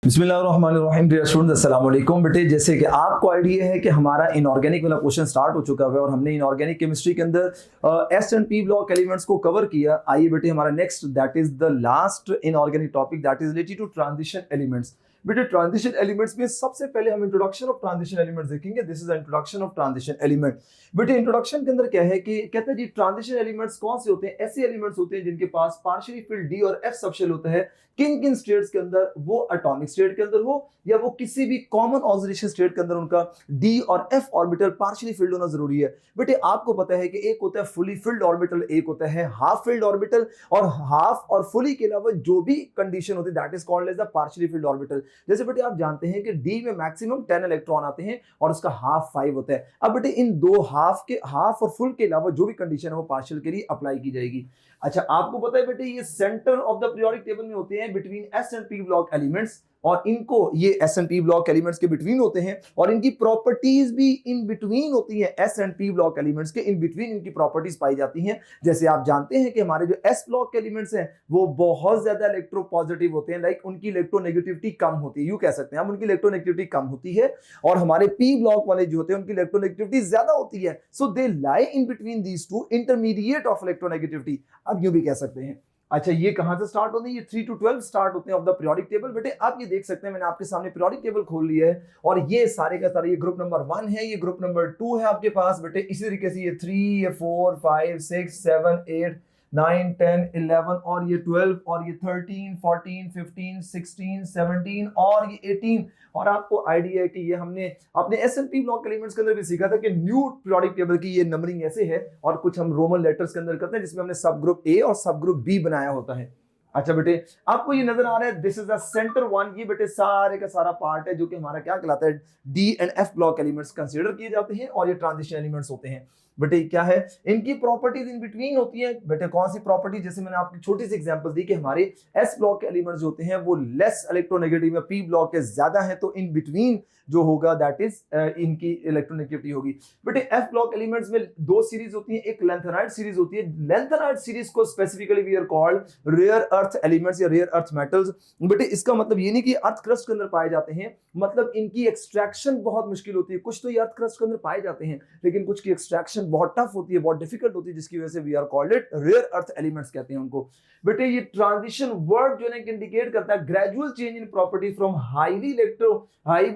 बिस्मिल्लाहिर्रहमानिर्रहीम। Dear students, अस्सलाम वालेकुम। बेटे, जैसे कि आपको आइडिया है कि हमारा इनऑर्गेनिक वाला क्वेश्चन स्टार्ट हो चुका है और हमने इनऑर्गेनिक केमिस्ट्री के अंदर S and P block elements को कवर किया। आइए बेटे, हमारा next that is the last inorganic topic that is related to transition elements. बेटे, ट्रांजिशन एलिमेंट्स में सबसे पहले हम इंट्रोडक्शन ऑफ ट्रांजिशन एलिमेंट्स देखेंगे। This is the introduction of transition element. बेटे, इंट्रोडक्शन के अंदर क्या है कि कहते हैं जी ट्रांजिशन एलिमेंट्स कौन से होते हैं? ऐसे एलिमेंट्स होते हैं जिनके पास पार्शियली फिल्ड डी और एफ सबशेल होता है। किन किन स्टेट्स के अंदर? वो एटॉमिक स्टेट के अंदर हो या वो किसी भी कॉमन ऑक्सीडेशन स्टेट के अंदर उनका डी और एफ ऑर्बिटल पार्शियली फिल्ड होना जरूरी है। बेटे, आपको पता है कि एक होता है फुली फिल्ड ऑर्बिटल, एक होता है हाफ फिल्ड ऑर्बिटल, और हाफ और फुली के अलावा जो भी कंडीशन होती है that is called as the partially filled orbital. जैसे बेटे आप जानते हैं कि डी में मैक्सिमम 10 इलेक्ट्रॉन आते हैं और उसका हाफ 5 होता है। अब बेटे इन दो हाफ और फुल के अलावा जो भी कंडीशन है वो पार्शियल के लिए अप्लाई की जाएगी। अच्छा, आपको पता है बेटे ये centre of the periodic table में होते हैं between S and P block elements, और इनको ये S and P block elements के बिटवीन होते हैं और इनकी प्रॉपर्टीज भी इन बिटवीन होती हैं। S and P block elements के इन बिटवीन इनकी प्रॉपर्टीज पाई जाती हैं। जैसे आप जानते हैं कि हमारे जो एस ब्लॉक एलिमेंट्स हैं वो बहुत ज्यादा इलेक्ट्रोपॉजिटिव होते हैं, लाइक उनकी इलेक्ट्रोनेगेटिविटी कम होती है, यूं कह सकते हैं हम, उनकी इलेक्ट्रोनेगेटिविटी कम होती है। और हमारे पी ब्लॉक वाले जो होते हैं उनकी इलेक्ट्रोनेगेटिविटी ज्यादा होती है। So they lie in between these two, intermediate of electronegativity, अब यूं भी कह सकते हैं। अच्छा, ये कहां से स्टार्ट होते हैं? ये 3 to 12 स्टार्ट होते हैं ऑफ द पीरियोडिक टेबल। बेटे आप ये देख सकते हैं, मैंने आपके सामने पीरियोडिक टेबल खोल लिया है और ये सारे का सारे, ये ग्रुप नंबर 1 है, ये ग्रुप नंबर 2 है आपके पास। बेटे इसी तरीके से ये 3, ये 4, 5, 6, 7, 8, 9, 10, 11 और ये 12 और ये 13, 14, 15, 16, 17 और ये 18। और आपको आइडिया है कि ये हमने अपने S and P block elements के अंदर भी सीखा था कि न्यू पीरियोडिक टेबल की ये नंबरिंग ऐसे है और कुछ हम रोमन लेटर्स के अंदर करते हैं जिसमें हमने सब ग्रुप ए और सब ग्रुप बी बनाया होता है। अच्छा बेटे, आपको ये नजर आ रहा है, दिस इज द सेंटर 1। ये बेटे सारे का सारा पार्ट है जो कि हमारा क्या कहलाता है, D and F block elements consider किए जाते हैं और ये ट्रांजिशन एलिमेंट्स होते हैं। बेटे क्या है, इनकी प्रॉपर्टीज इन बिटवीन होती है। बेटे कौन सी प्रॉपर्टी? जैसे मैंने आपकी छोटी सी एग्जांपल दी कि हमारे एस ब्लॉक के एलिमेंट्स होते हैं वो लेस इलेक्ट्रोनेगेटिव या पी ब्लॉक के ज्यादा है, तो इन बिटवीन जो होगा दैट इज इनकी इलेक्ट्रोनेगेटिविटी होगी। बेटे एफ ब्लॉक एलिमेंट्स में दो सीरीज होती है, एक लेंथेनाइड सीरीज होती है। लेंथेनाइड सीरीज को specifically we are called rare earth elements या रेयर अर्थ मेटल्स। बेटे इसका मतलब ये नहीं कि अर्थ क्रस्ट के अंदर पाए जाते हैं, मतलब इनकी एक्सट्रैक्शन बहुत मुश्किल होती है। कुछ तो ये अर्थ क्रस्ट के अंदर पाए जाते हैं लेकिन कुछ की एक्सट्रैक्शन बहुत टफ होती है, बहुत डिफिकल्ट होती है, जिसकी वजह से we are called it rare earth elements कहते हैं उनको। बेटे ये ट्रांजिशन वर्ड जो है इंडिकेट करता है gradual change in property from highly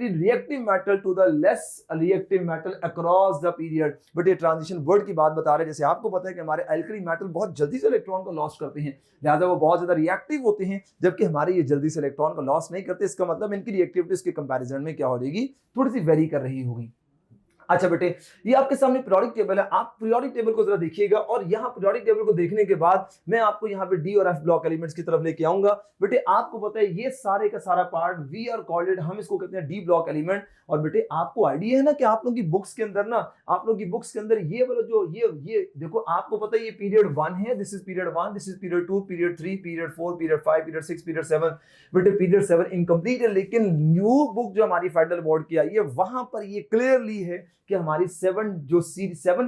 reactive metal to the less reactive metal across the period. But ये ट्रांजिशन वर्ड की बात बता रहे हैं। जैसे आपको पता है कि हमारे अल्कली मेटल बहुत जल्दी से इलेक्ट्रॉन को लॉस करते हैं, लिहाजा वो बहुत ज्यादा रिएक्टिव होते हैं, जबकि हमारे ये जल्दी से इलेक्ट्रॉन को लॉस नहीं करते। इसका मतलब इनकी रिएक्टिविटी इसके कंपैरिजन में क्या हो जाएगी, थोड़ी सी वेरी कर रही होगी। अच्छा बेटे, ये आपके सामने पीरियोडिक टेबल है। आप पीरियोडिक टेबल को जरा देखिएगा और यहाँ पीरियोडिक टेबल को देखने के बाद मैं आपको यहाँ पे डी और एफ ब्लॉक एलिमेंट्स की तरफ लेके आऊंगा। बेटे आपको पता है ये सारे का सारा part we are called it, हम इसको कहते हैं डी ब्लॉक एलिमेंट। और बेटे आपको आइडिया है ना कि आप लोगों की बुक्स के अंदर ये वाला जो ये देखो, आपको पता है ये पीरियड 1 है, this is period 1, this is period 2, period 3, period 4, period 5, period 6, period 7। बेटे पीरियड 7 इनकम्प्लीट है, लेकिन न्यू बुक जो हमारी फेडरल बोर्ड की आई है वहां पर ये क्लियरली है कि हमारी 7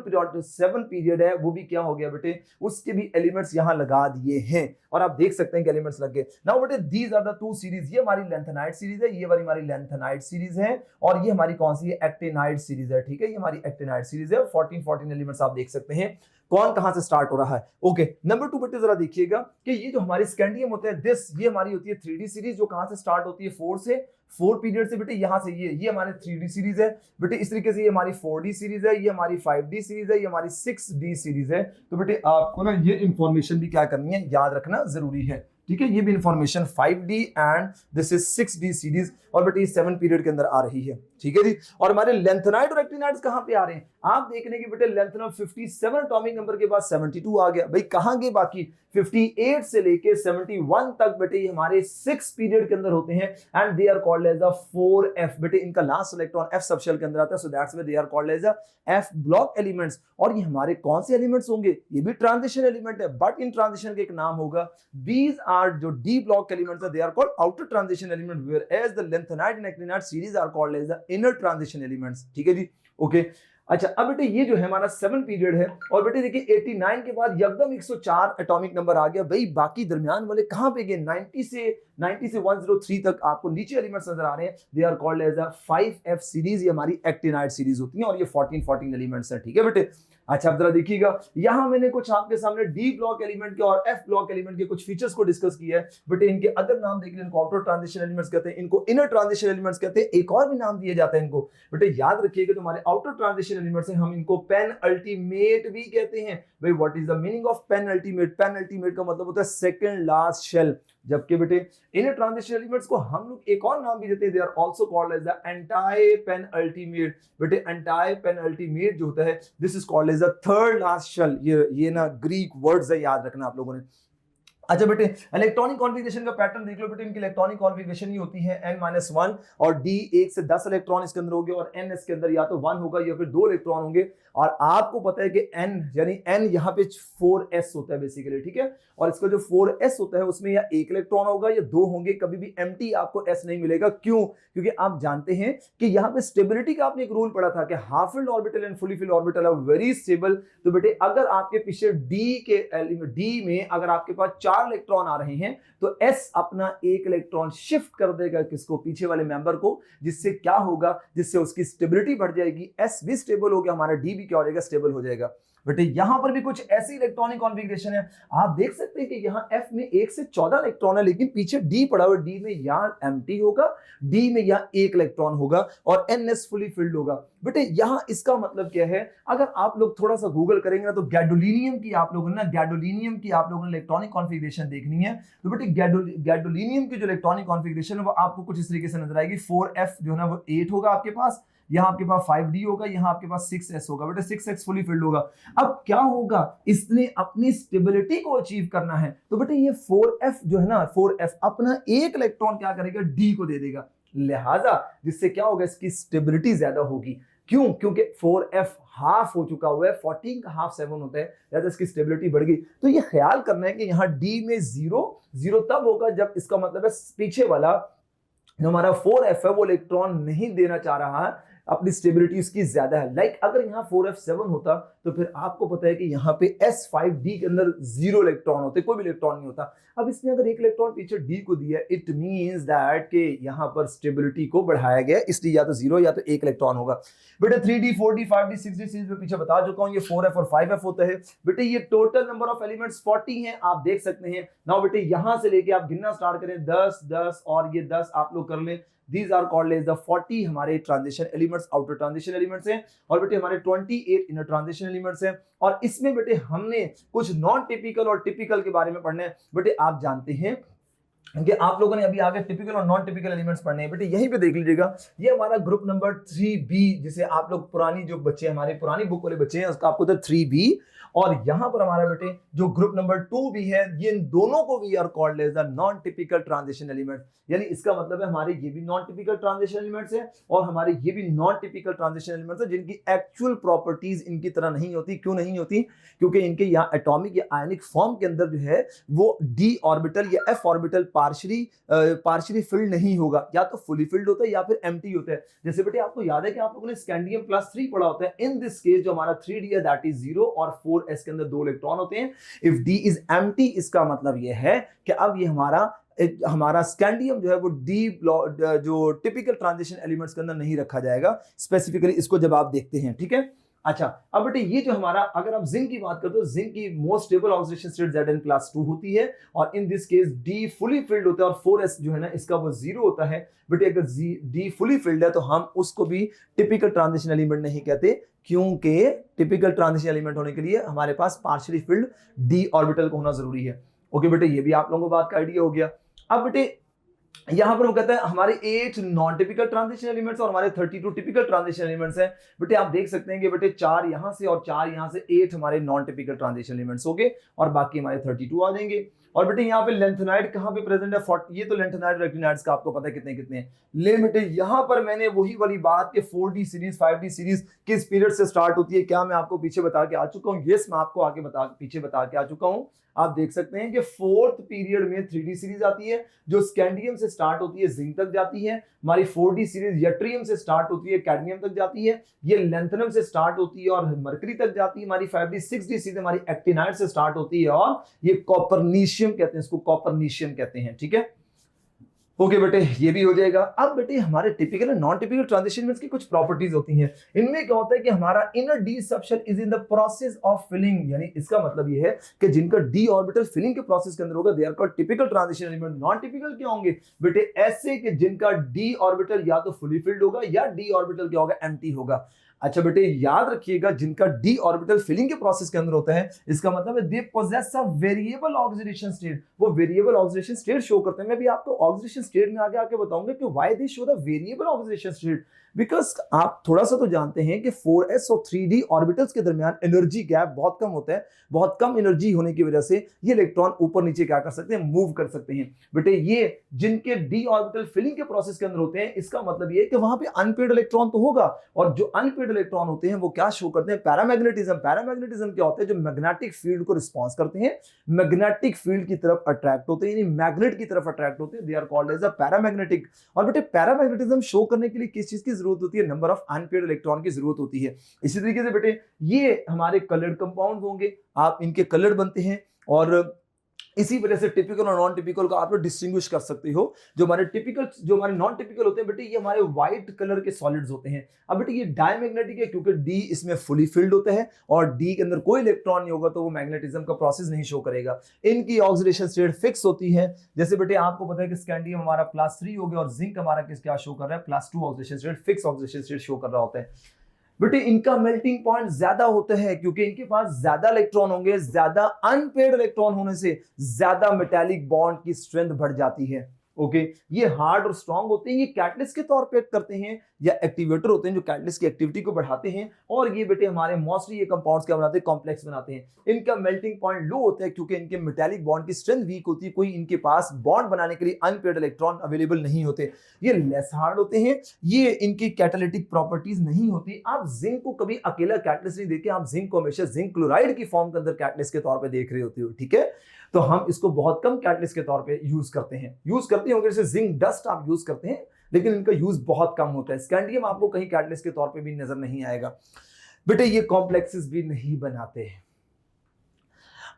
पीरियड है वो भी क्या हो गया बेटे, उसके भी एलिमेंट्स यहां लगा दिए हैं और आप देख सकते हैं कि एलिमेंट्स लग गए। नाउ बेटे दीज आर द 2 सीरीज, ये हमारी लेंथेनाइड सीरीज है, ये वाली हमारी लेंथेनाइड सीरीज है, और ये हमारी कौन सी है, एक्टिनाइड सीरीज है। ठीक है, ये हमारी एक्टिनाइड सीरीज है। 14 एलिमेंट्स आप देख सकते हैं कौन कहां से स्टार्ट हो रहा है। ओके, नंबर 2 बेटे जरा देखिएगा कि ये जो हमारी स्कैंडियम होता है दिस, ये हमारी होती है 3D सीरीज, जो कहां से स्टार्ट होती है 4 पीरियड से। बेटे यहां से ये हमारे 3D सीरीज है। बेटे इस तरीके से ये हमारी 4D सीरीज है, ये हमारी 5D सीरीज है, ये हमारी 6D सीरीज है। तो बेटे आपको ना ये इंफॉर्मेशन भी क्या करनी है, याद रखना जरूरी है। ठीक है, ये भी information 5D and this is 6D series, और बेटे 7 पीरियड के अंदर आ रही है। ठीक है जी, और हमारे लेंथेनाइड और एक्टिनाइड्स कहां पे आ रहे हैं? आप देख रहे हैं कि बेटे लेंथेनाइड 57 एटॉमिक नंबर के बाद 72 आ गया। भाई कहां गए बाकी? 58 से लेके 71 तक बेटे ये हमारे 6 पीरियड के अंदर होते हैं and they are called as a 4f। बेटे इनका लास्ट इलेक्ट्रॉन f सबशेल के अंदर आता है, so that's why they are called as a f block elements. और ये हमारे कौन से एलिमेंट्स होंगे? ये भी ट्रांजिशन एलिमेंट है, बट इन ट्रांजिशन का एक नाम होगा। दीज आर जो डी ब्लॉक एलिमेंट्स है, they are called outer transition element, where as the lanthanide and actinide series are called as the inner transition elements. ठीक है जी, ओके। अच्छा, अब बेटे ये जो है हमारा 7 पीरियड है, और बेटे देखिए 89 के बाद एकदम 104 एटॉमिक नंबर आ गया भाई। बाकी दरमियान वाले कहां पे गए? 90 से 103 तक आपको नीचे एलिमेंट्स नजर आ रहे हैं। They are called as a 5F series, ये हमारी एक्टिनाइड सीरीज होती है, और ये 14 एलिमेंट्स है, ठीक है बेटे। अच्छा, अब जरा देखिएगा, यहां मैंने कुछ आपके सामने डी ब्लॉक एलिमेंट के और एफ ब्लॉक एलिमेंट के कुछ फीचर्स को डिस्कस किया है बेटे। इनके अदर नाम देख लें, इनको आउटर ट्रांजिशन एलिमेंट्स कहते हैं, इनको इनर ट्रांजिशन एलिमेंट्स कहते हैं, एक और भी नाम दिए जाते हैं इनको बेटे। याद रखिएगा, तुम्हारे आउटर ट्रांजिशन एलिमेंट्स हैं, हम इनको पेन अल्टीमेट भी कहते हैं भाई। What is the meaning of penultimate? Penultimate का मतलब होता है सेकंड लास्ट शेल। जबकि बेटे इनर ट्रांजिशन एलिमेंट्स को हम लोग एक और नाम भी देते हैं, they are also called as the antepenultimate. बेटे एंटाई पेन अल्टीमेट जो होता है, this is called as the third last shell. ये ना ग्रीक वर्ड्स है, याद रखना आप लोगों ने। अच्छा बेटे, इलेक्ट्रॉनिक कॉन्फ़िगरेशन का पैटर्न देख लो बेटे। इनकी इलेक्ट्रॉनिक कॉन्फ़िगरेशन ही होती है n-1, और d 1 से 10 इलेक्ट्रॉन इसके अंदर होंगे, और n इसके अंदर या तो 1 होगा या फिर 2 इलेक्ट्रॉन होंगे। और आपको पता है कि n यानी n यहाँ पे 4s होता है बेसिकली, ठीक है। और इसका जो 4s होता है उसमें या 1 इलेक्ट्रॉन होगा या 2 होंगे, कभी भी एम्प्टी आपको s नहीं मिलेगा। क्यों? क्योंकि आप जानते हैं कि यहाँ पे स्टेबिलिटी का आपने एक रूल पढ़ा था कि half filled orbital and fully filled orbital are very stable. तो बेटे अगर आपके पीछे d में अगर आपके पास 4 इलेक्ट्रॉन आ रहे हैं, तो s अपना 1 इलेक्ट्रॉन शिफ्ट कर देगा किसको? पीछे वाले मेंबर को। जिससे क्या होगा? जिससे उसकी स्टेबिलिटी बढ़ जाएगी, s भी स्टेबल हो गया, हमारा d भी क्या हो जाएगा? स्टेबल हो जाएगा। बेटे यहां पर भी कुछ ऐसी इलेक्ट्रॉनिक कॉन्फ़िगरेशन है, आप देख सकते हैं कि यहां f में 1 से 14 इलेक्ट्रॉन है, लेकिन पीछे d पड़ा हुआ, d में यहां एम्प्टी होगा, d में यहां 1 इलेक्ट्रॉन होगा, और ns फुली फिल्ड होगा। बेटे यहां इसका मतलब क्या है? अगर आप लोग थोड़ा सा गूगल करेंगे ना, तो गैडोलीनियम की आप लोगों ने इलेक्ट्रॉनिक कॉन्फ़िगरेशन देखनी है, तो बेटे गैडोलीनियम की जो इलेक्ट्रॉनिक कॉन्फ़िगरेशन है वो आपको कुछ इस तरीके से नजर आएगी। 4f जो है ना वो 8 होगा आपके पास, यहां आपके पास 5d होगा, यहां आपके पास 6s होगा। बेटे 6x फुली फिल्ड होगा। अब क्या होगा? इसने अपनी स्टेबिलिटी को अचीव करना है, तो बेटे ये 4f जो है ना, 4f अपना 1 इलेक्ट्रॉन क्या करेगा? d को दे देगा। लिहाजा जिससे क्या होगा? इसकी स्टेबिलिटी ज्यादा होगी। क्यों? क्योंकि 4f हाफ हो चुका हुआ है, 14 का हाफ 7 होता है, लिहाजा इसकी स्टेबिलिटी बढ़ गई। तो ये ख्याल करना है कि यहाँ d में 0 तब होगा जब इसका मतलब है पीछे वाला जो हमारा 4f है वो इलेक्ट्रॉन नहीं देना चाह रहा है, अपनी स्टेबिलिटी उसकी ज्यादा है। लाइक अगर यहाँ 4f7 होता, तो फिर आपको पता है कि यहाँ पे s5d के अंदर 0 इलेक्ट्रॉन होते, कोई भी इलेक्ट्रॉन नहीं होता। अब इसने अगर 1 इलेक्ट्रॉन पीछे d को दिया, इट मींस दैट कि यहाँ पर स्टेबिलिटी को बढ़ाया गया, इसलिए या तो 0 या तो 1 इलेक्ट्रॉन होगा। बेटे 3d 4d 5d 6d series में पीछे बता चुका हूँ, ये 4f और 5f होता है। बेटे ये टोटल नंबर ऑफ एलिमेंट्स 40 हैं, आप देख सकते हैं। नाउ बेटे यहां से लेके आप गिनना स्टार्ट करें, 10 10 और ये 10 आप लोग कर लें। These are called as the 40 हमारे transition elements, outer transition elements हैं, और बेटे हमारे 28 इनर ट्रांजिशन एलिमेंट्स हैं। और इसमें बेटे हमने कुछ नॉन टिपिकल और टिपिकल के बारे में पढ़ना है। बेटे आप जानते हैं कि आप लोगों ने अभी आगे टिपिकल और नॉन टिपिकल एलिमेंट्स पढ़ने हैं। बेटे यहीं पे देख लीजिएगा, ये हमारा ग्रुप नंबर 3b, जिसे आप लोग पुरानी जो बच्चे हमारे पुरानी बुक वाले बच्चे हैं उसका आपको तो 3b, और यहां पर हमारा बेटे जो ग्रुप नंबर 2b है, ये इन दोनों को we are called as the non typical transition element. यानी इसका मतलब है हमारे ये भी नॉन टिपिकल ट्रांजिशन एलिमेंट्स हैं, और हमारे ये भी नॉन टिपिकल ट्रांजिशन एलिमेंट्स हैं, जिनकी एक्चुअल प्रॉपर्टीज इनकी तरह नहीं होती। क्यों नहीं होती? क्योंकि इनके यहाँ एटॉमिक या आयनिक फॉर्म के अंदर जो है वो d ऑर्बिटल या f ऑर्बिटल पार्शियली फिल्ड नहीं होगा, या तो फुली फिल्ड होता है या फिर एम्प्टी होता है। जैसे बेटे आपको याद है कि आप लोगों ने स्कैंडियम +3 पढ़ा होता है। इन दिस केस जो हमारा 3d है दैट इज 0, और 4s के अंदर 2 इलेक्ट्रॉन होते हैं। इफ d इज एम्प्टी, इसका मतलब यह है कि अब ये हमारा स्कैंडियम जो है वो जो टिपिकल ट्रांजिशन एलिमेंट्स के अंदर नहीं रखा जाएगा, स्पेसिफिकली इसको जब आप देखते हैं, ठीक है। अच्छा, अब बेटे ये जो हमारा, अगर आप जिंक की बात करते हो, जिंक की most stable oxidation state Zn+2 होती है, और in this case d fully filled होता है, और 4s जो है ना इसका वो 0 होता है। बेटे अगर d फुली फिल्ड है तो हम उसको भी टिपिकल ट्रांजिशन एलिमेंट नहीं कहते, क्योंकि टिपिकल ट्रांजिशन एलिमेंट होने के लिए हमारे पास पार्शियली फिल्ड d ऑर्बिटल को होना जरूरी है। ओके बेटे, ये भी आप लोगों को बात का आइडिया हो गया। अब बेटे यहां पर वो कहता है हमारे 8 नॉन टिपिकल ट्रांजिशन एलिमेंट्स और हमारे 32 टिपिकल ट्रांजिशन एलिमेंट्स हैं। बेटे आप देख सकते हैं कि बेटे 4 यहां से और 4 यहां से, 8 हमारे नॉन टिपिकल ट्रांजिशन एलिमेंट्स हो गए, और बाकी हमारे 32 आ जाएंगे। और बेटे यहाँ पे लेंथेनाइड कहां पे प्रेजेंट है? 40। ये तो लेंथेनाइड और एक्टिनाइड्स का आपको पता है कितने कितने हैं। ले बेटे यहां पर मैंने वही वाली बात कि 4d सीरीज 5d सीरीज किस पीरियड से स्टार्ट होती है, क्या मैं आपको पीछे बता के आ चुका हूं? यस, मैं आपको आगे पीछे बता के आ चुका हूं। आप देख सकते हैं कि 4th पीरियड में 3D सीरीज आती है जो स्कैंडियम से स्टार्ट होती है जिंक तक जाती है। हमारी 4D सीरीज यट्रियम से स्टार्ट होती है कैडमियम तक जाती है। ये लैंथनम से स्टार्ट होती है और मरकरी तक जाती है। हमारी 5D 6D सीरीज हमारी एक्टिनाइड से स्टार्ट होती है और ये कॉपरनीशियम कहते हैं, इसको कॉपरनीशियम कहते हैं। ठीक है, ओके बेटे, ये भी हो जाएगा। अब बेटे हमारे टिपिकल और नॉन टिपिकल ट्रांजिशन में इसकी कुछ प्रॉपर्टीज होती हैं। इनमें क्या होता है कि हमारा inner D subshell is in the process of filling, यानी इसका मतलब ये है कि जिनका डी ऑर्बिटल फिलिंग के प्रोसेस के अंदर होगा they are called typical transition element. Non typical क्या होंगे बेटे? ऐसे कि जिनका डी ऑर्बिटल या तो फुली फिल्ड होगा या डी ऑर्बिटल क्या होगा? एम्प्टी होगा। अच्छा बेटे याद रखिएगा, जिनका डी ऑर्बिटल फिलिंग के प्रोसेस के अंदर होता है इसका मतलब है they possess a variable oxidation state. वो वेरिएबल ऑक्सीडेशन स्टेट शो करते हैं। मैं भी आपको ऑक्सीडेशन स्टेट में आगे आके बताऊंगा कि why they show the variable oxidation state, because आप थोड़ा सा तो जानते हैं कि 4s और 3d ऑर्बिटल्स के दरमियान एनर्जी गैप बहुत कम होता है। बहुत कम एनर्जी होने की वजह से ये इलेक्ट्रॉन ऊपर नीचे क्या कर सकते हैं? मूव कर सकते हैं। बेटे ये जिनके डी ऑर्बिटल फिलिंग के प्रोसेस के अंदर होते हैं इसका मतलब ये है कि वहां पे अनपेड इलेक्ट्रॉन तो होगा, और जो अनपेड इलेक्ट्रॉन होते हैं वो क्या शो करते हैं? पैरामैग्नेटिज्म। पैरामैग्नेटिज्म क्या होता है? जो मैग्नेटिक फील्ड को रिस्पॉन्स करते हैं, मैग्नेटिक फील्ड की तरफ अट्रैक्ट होते हैं, यानी मैग्नेट की तरफ अट्रैक्ट होते हैं, they are called as a paramagnetic. और बेटे पैरामैग्नेटिज्म शो करने के लिए किस चीज की जरूरत होती है? नंबर ऑफ अनपेड इलेक्ट्रॉन की जरूरत होती है। इसी तरीके से बेटे ये हमारे कलर्ड कंपाउंड होंगे, आप इनके कलर बनते हैं, और इसी वजह से टिपिकल और नॉन टिपिकल को आप लोग डिस्टिंग्विश कर सकते हो। जो हमारे टिपिकल, जो हमारे नॉन टिपिकल होते हैं बेटे, ये हमारे व्हाइट कलर के सॉलिड्स होते हैं। अब बेटे ये डायमैग्नेटिक है क्योंकि डी इसमें फुली फिल्ड होता है और डी के अंदर कोई इलेक्ट्रॉन नहीं होगा तो वो मैग्नेटिज्म का प्रोसेस नहीं शो करेगा। इनकी ऑक्सीडेशन स्टेट फिक्स होती है। जैसे बेटे आपको पता है कि स्कैंडियम हमारा +3 हो गया और जिंक हमारा क्या शो कर रहा है? +2 oxidation state, fix oxidation state show कर रहा होता है। बेटे इनका मेल्टिंग पॉइंट ज्यादा होता है क्योंकि इनके पास ज्यादा इलेक्ट्रॉन होंगे। ज्यादा अनपेड इलेक्ट्रॉन होने से ज्यादा मेटालिक बॉन्ड की स्ट्रेंथ बढ़ जाती है। ओके, ये हार्ड और स्ट्रांग होते हैं। ये कैटलिस्ट के तौर पे एक्ट करते हैं या एक्टिवेटर होते हैं जो कैटलिस्ट की एक्टिविटी को बढ़ाते हैं। और ये बेटे हमारे मोस्टली ये कंपाउंड्स क्या बनाते हैं? कॉम्प्लेक्स बनाते हैं। इनका मेल्टिंग पॉइंट लो होता है क्योंकि इनके मेटालिक बॉन्ड की स्ट्रेंथ वीक होती है। कोई इनके पास बॉन्ड बनाने के लिए अनपेड इलेक्ट्रॉन अवेलेबल नहीं होते। ये लेस हार्ड होते हैं। ये इनकी कैटालिटिक प्रॉपर्टीज नहीं होती। आप जिंक को कभी अकेला कैटलिस्ट नहीं देखे, आप जिंक को हमेशा जिंक क्लोराइड की फॉर्म के अंदर कैटलिस्ट के तौर पर देख रहे होते हो। ठीक है, तो हम इसको बहुत कम कैटलिस्ट के तौर पे यूज करते हैं। जैसे जिंक डस्ट आप यूज करते हैं, लेकिन इनका यूज बहुत कम होता है। स्कैंडियम आपको कहीं कैटलिस्ट के तौर पे भी नजर नहीं आएगा। बेटे ये कॉम्प्लेक्सेस भी नहीं बनाते हैं।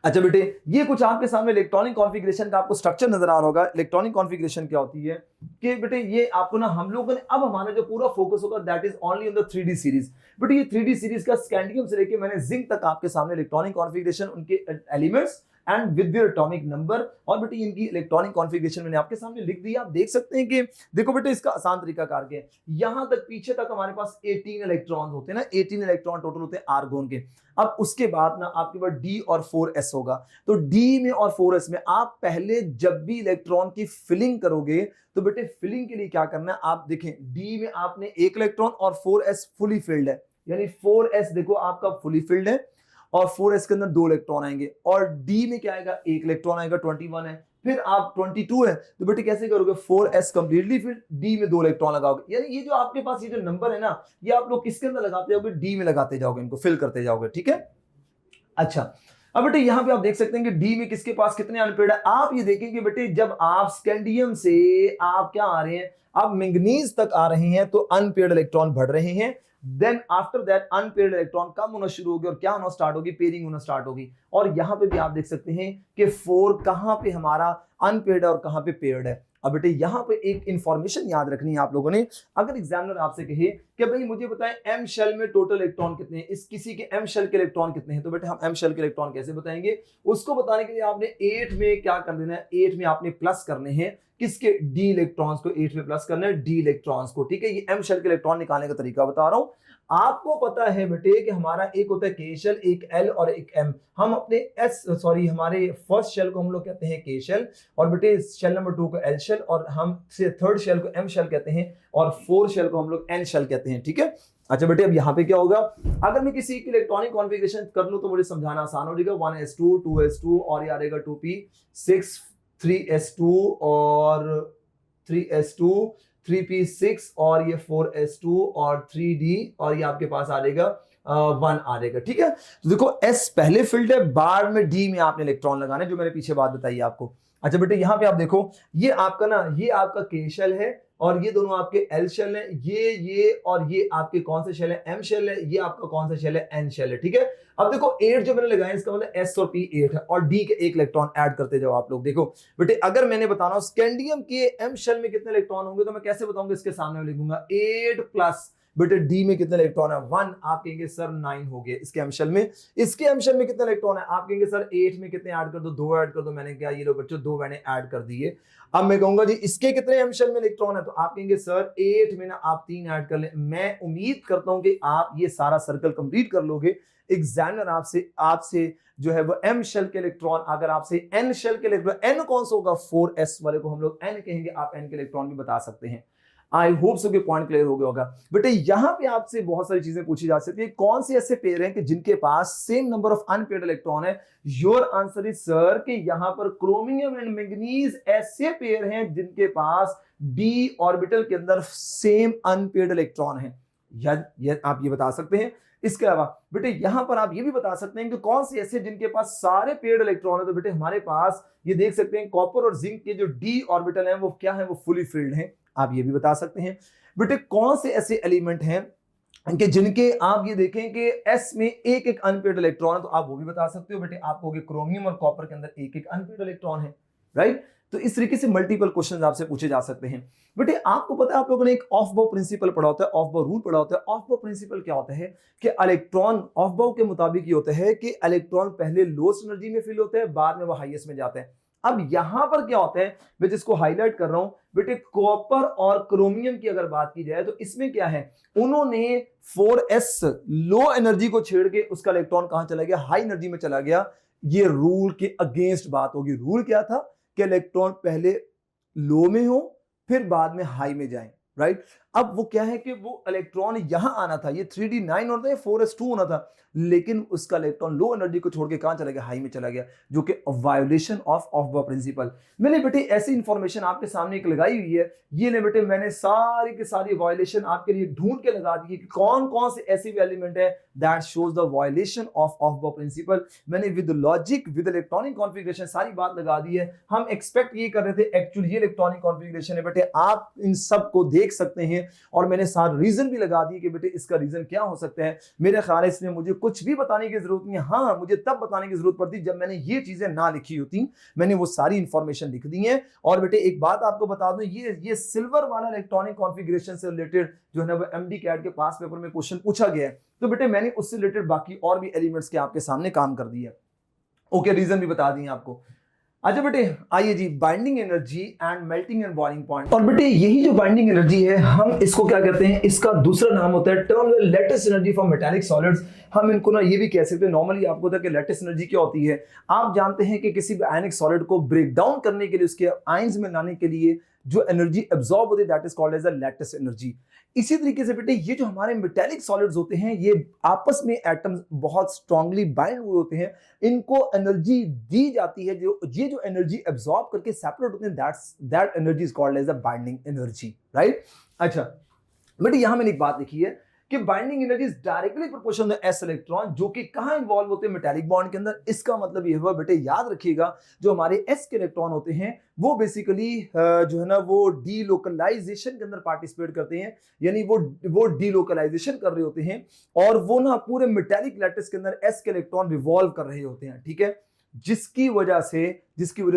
अच्छा बेटे, ये कुछ आपके सामने इलेक्ट्रॉनिक कॉन्फ़िगरेशन का आपको स्ट्रक्चर नजर आ रहा होगा। इलेक्ट्रॉनिक कॉन्फ़िगरेशन क्या होती है कि बेटे ये आपको ना, हम लोगों ने, अब हमारा जो पूरा फोकस होगा that is only on the 3D series. बेटे ये 3D सीरीज का स्कैंडियम से लेके मैंने जिंक तक आपके सामने इलेक्ट्रॉनिक कॉन्फ़िगरेशन, उनके elements and with their atomic number, और बेटे इनकी इलेक्ट्रॉनिक कॉन्फ़िगरेशन मैंने आपके सामने लिख दी। आप देख सकते हैं कि देखो बेटे इसका आसान तरीका करके, यहां तक पीछे तक हमारे पास 18 इलेक्ट्रॉन होते हैं ना, 18 इलेक्ट्रॉन टोटल होते हैं आर्गोन के। अब उसके बाद ना आपके पास D और 4s होगा। तो D में और 4s में आप पहले जब भी इलेक्ट्रॉन की फिलिंग करोगे तो बेटे फिलिंग के लिए क्या करना है? आप देखें D में आपने 1 इलेक्ट्रॉन और 4s फुली फिल्ड है, यानी 4s देखो आपका फुली फिल्ड है और 4s के अंदर 2 इलेक्ट्रॉन आएंगे, और D में क्या आएगा? 1 इलेक्ट्रॉन आएगा, 21 है। फिर आप 22 है तो बेटे कैसे करोगे? 4s कंप्लीटली फिर D में 2 इलेक्ट्रॉन लगाओगे। यानी ये जो आपके पास ये जो नंबर है ना, ये आप लोग किसके अंदर लगाते जाओगे? D में लगाते जाओगे, इनको फिल करते जाओगे। ठीक है, अच्छा अब बेटे यहां पे आप देख सकते हैं कि D में किसके पास कितने अनपेड है। आप ये देखेंगे बेटे जब आप स्कैंडियम से आप क्या आ रहे हैं? आप मैंगनीज तक आ रहे हैं तो अनपेड इलेक्ट्रॉन बढ़ रहे हैं। Then after that unpaired electron कम होना शुरू होगी और क्या होना स्टार्ट होगी? पेयरिंग होना स्टार्ट होगी। और यहां पे भी आप देख सकते हैं कि 4 कहां पे हमारा अनपेड है और कहां पे पेयर्ड है। अब बेटे यहां पे एक इंफॉर्मेशन याद रखनी है आप लोगों ने। अगर एग्जामिनर आपसे कहे कि भाई मुझे बताएं एम शेल में टोटल इलेक्ट्रॉन कितने हैं, इस किसी के एम शेल के इलेक्ट्रॉन कितने हैं, तो बेटे हम एम शेल के इलेक्ट्रॉन कैसे बताएंगे? उसको बताने के लिए आपने 8 में क्या कर देना है? 8 में आपने प्लस करने हैं किसके? डी इलेक्ट्रॉन्स को 8 में प्लस करना है, डी इलेक्ट्रॉन्स को। ठीक है, ये एम शेल के इलेक्ट्रॉन निकालने का तरीका बता रहा हूं। आपको पता है बेटे कि हमारा एक होता है के शेल, एक एल और एक एम। हम अपने हमारे फर्स्ट शेल को हम लोग कहते हैं के शेल, और बेटे शेल नंबर 2 को एल शेल, और हम से थर्ड शेल को एम शेल कहते हैं, और फोर्थ शेल को हम लोग एन शेल कहते हैं। ठीक है, अच्छा बेटे अब यहां पे क्या होगा? अगर मैं किसी की इलेक्ट्रॉनिक कॉन्फ़िगरेशन कर लूं तो मुझे समझाना आसान हो जाएगा। 1s2 2s2 और ये आ जाएगा 2p6 3s2 और 3s2 3p6 और ये 4s2 और 3d, और ये आपके पास आ जाएगा 1 आ जाएगा, ठीक है। तो देखो S पहले फील्ड है, बाद में D में आपने इलेक्ट्रॉन लगाने, जो मैंने पीछे बात बताई आपको। अच्छा बेटे यहाँ पे आप देखो, ये आपका ना, ये आपका K शेल है और ये दोनों आपके L शेल है, ये और ये आपके कौन से शेल है, M शेल है, ये आपका कौन सा शेल है, N शेल है, ठीक है। अब देखो 8 जो मैंने लगाया, इसका मतलब S और P 8 है और D के एक इलेक्ट्रॉन ऐड करते जाओ आप लोग। देखो बेटे अगर मैंने बताना स्कैंडियम के M शेल में कितने इलेक्ट्रॉन होंगे तो मैं कैसे बताऊंगा, इसके सामने में लिखूंगा 8 प्लस बेटे डी में कितने इलेक्ट्रॉन है 1, आप कहेंगे सर 9 हो गए इसके एमशेल में। इसके एमशेल में कितने इलेक्ट्रॉन है, आप कहेंगे सर 8 में कितने ऐड कर दो, 2 ऐड कर दो। मैंने क्या, ये लो बच्चों 2 मैंने ऐड कर दिए। अब मैं कहूंगा जी इसके कितने एमशेल में इलेक्ट्रॉन है, तो आप कहेंगे सर 8 में ना आप 3 ऐड कर ले। मैं उम्मीद करता हूं कि आप ये सारा सर्कल कंप्लीट कर लोगे। एग्जामिनर आपसे जो है वो एम शेल के इलेक्ट्रॉन, अगर आपसे एन शेल के इलेक्ट्रॉन, एन कौन सा होगा 4s वाले को हम लोग एन कहेंगे, आप एन के इलेक्ट्रॉन भी बता सकते हैं। आई होप सो कि पॉइंट क्लियर हो गया होगा। बेटे यहां पे आपसे बहुत सारी चीजें पूछी जा सकती है, कौन से ऐसे पेयर हैं कि जिनके पास same number of unpaired electron है। योर आंसर इज सर कि यहां पर क्रोमियम एंड मैंगनीज ऐसे पेयर हैं जिनके पास डी ऑर्बिटल के अंदर सेम अनपेयर्ड इलेक्ट्रॉन है, या आप ये बता सकते हैं। इसके अलावा बेटे यहां पर आप ये भी बता सकते हैं कि कौन से ऐसे जिनके पास सारे पेयर्ड इलेक्ट्रॉन है। तो बेटे हमारे पास ये देख सकते हैं कॉपर और जिंक के जो डी ऑर्बिटल हैं वो क्या है, वो फुली फिल्ड हैं, आप ये भी बता सकते हैं। बेटे कौन से ऐसे एलिमेंट हैं कि जिनके आप ये देखें कि S में एक एक अनपेयर्ड इलेक्ट्रॉन है, तो आप वो भी बता सकते हो। बेटे आप कहोगे क्रोमियम और कॉपर के अंदर एक एक अनपेयर्ड इलेक्ट्रॉन है, राइट। तो इस तरीके से मल्टीपल क्वेश्चंस आपसे पूछे जा सकते हैं। बेटे आपको पता है, आप लोगों ने एक ऑफ बाउ प्रिंसिपल पढ़ा होता है, ऑफ बाउ रूल पढ़ा होता है। ऑफ बाउ प्रिंसिपल क्या होता है कि इलेक्ट्रॉन ऑफ बाउ के मुताबिक ये होता है कि इलेक्ट्रॉन पहले लोएस्ट एनर्जी में फिल होते हैं, बाद में वो हाईएस्ट में जाते हैं। अब यहां पर क्या होता है, मैं जिसको हाईलाइट कर रहा हूं बेटे, कॉपर और क्रोमियम की अगर बात की जाए तो इसमें क्या है, उन्होंने 4s लो एनर्जी को छेड़ के उसका इलेक्ट्रॉन कहां चला गया, हाई एनर्जी में चला गया। ये रूल के अगेंस्ट बात होगी। रूल क्या था कि इलेक्ट्रॉन पहले लो में हो फिर बाद में हाई में जाए, राइट। अब वो क्या है कि वो इलेक्ट्रॉन यहां आना था, ये 3d9 होता है, 4s2 होना था, लेकिन उसका इलेक्ट्रॉन लो एनर्जी को छोड़ के कहां चला गया, हाई में चला गया, जो कि वायोलेशन ऑफ बाउ प्रिंसिपल। मैंने बेटे ऐसी इंफॉर्मेशन आपके सामने एक लगाई हुई है, ये ने बेटे मैंने सारी की सारी वायोलेशन आपके लिए ढूंढ के लगा दी कि कौन कौन से ऐसे एलिमेंट है that shows the violation of बाउ प्रिंसिपल। मैंने with logic with electronic configuration सारी बात लगा दी है। हम एक्सपेक्ट ये कर रहे थे, एक्चुअली ये इलेक्ट्रॉनिक कॉन्फ़िगरेशन है बेटे, आप इन सब को देख सकते हैं और मैंने सारे रीजन भी लगा दिए कि बेटे इसका रीजन क्या हो सकता है। मेरे ख्याल है इसमें मुझे कुछ भी बताने की जरूरत नहीं है। हाँ, मुझे तब बताने की जरूरत पड़ती जब मैंने ये चीजें ना लिखी होती। मैंने वो सारी इंफॉर्मेशन लिख दी है। और बेटे एक बात आपको बता दूं, ये सिल्वर वाला इलेक्ट्रॉनिक कॉन्फ़िगरेशन से रिलेटेड जो है ना वो एमडी कैट के पास पेपर में क्वेश्चन पूछा गया है, तो बेटे मैंने उससे रिलेटेड बाकी और भी एलिमेंट्स के आपके सामने काम कर दिया। ओके, रीजन भी बता दिए आपको। अच्छा बेटे आइए जी, binding energy and melting and boiling point. और बेटे यही जो बाइंडिंग एनर्जी है, हम इसको क्या कहते हैं, इसका दूसरा नाम होता है terminal lattice energy for metallic solids. हम इनको ना ये भी कह सकते हैं, नॉर्मली आपको पता है कि लैटिस एनर्जी क्या होती है। आप जानते हैं कि किसी भी आयनिक सॉलिड को ब्रेक डाउन करने के लिए, उसके आयंस में लाने के लिए जो एनर्जी एब्जॉर्ब होती है that is called as a lattice energy. इसी तरीके से बेटे ये जो हमारे मेटालिक सॉलिड्स होते हैं, ये आपस में एटम्स बहुत स्ट्रांगली बाइंड हुए होते हैं, इनको एनर्जी दी जाती है, जो ये जो एनर्जी एब्जॉर्ब करके सेपरेट होते हैं, that energy is called as a binding energy, right. अच्छा बेटे यहां मैंने एक बात लिखी है कि binding energy is directly proportional to S electron, जो कि कहां इन्वॉल्व होते हैं, मेटालिक बॉन्ड के अंदर। इसका मतलब ये हुआ बेटे, याद रखिएगा जो हमारे एस के इलेक्ट्रॉन होते हैं वो बेसिकली जो है ना वो डीलोकलाइजेशन के अंदर पार्टिसिपेट करते हैं, यानी वो डीलोकलाइजेशन कर रहे होते हैं और वो ना पूरे मेटालिक लैटिस के अंदर एस के इलेक्ट्रॉन रिवॉल्व कर रहे होते हैं, ठीक है। जिसकी वजह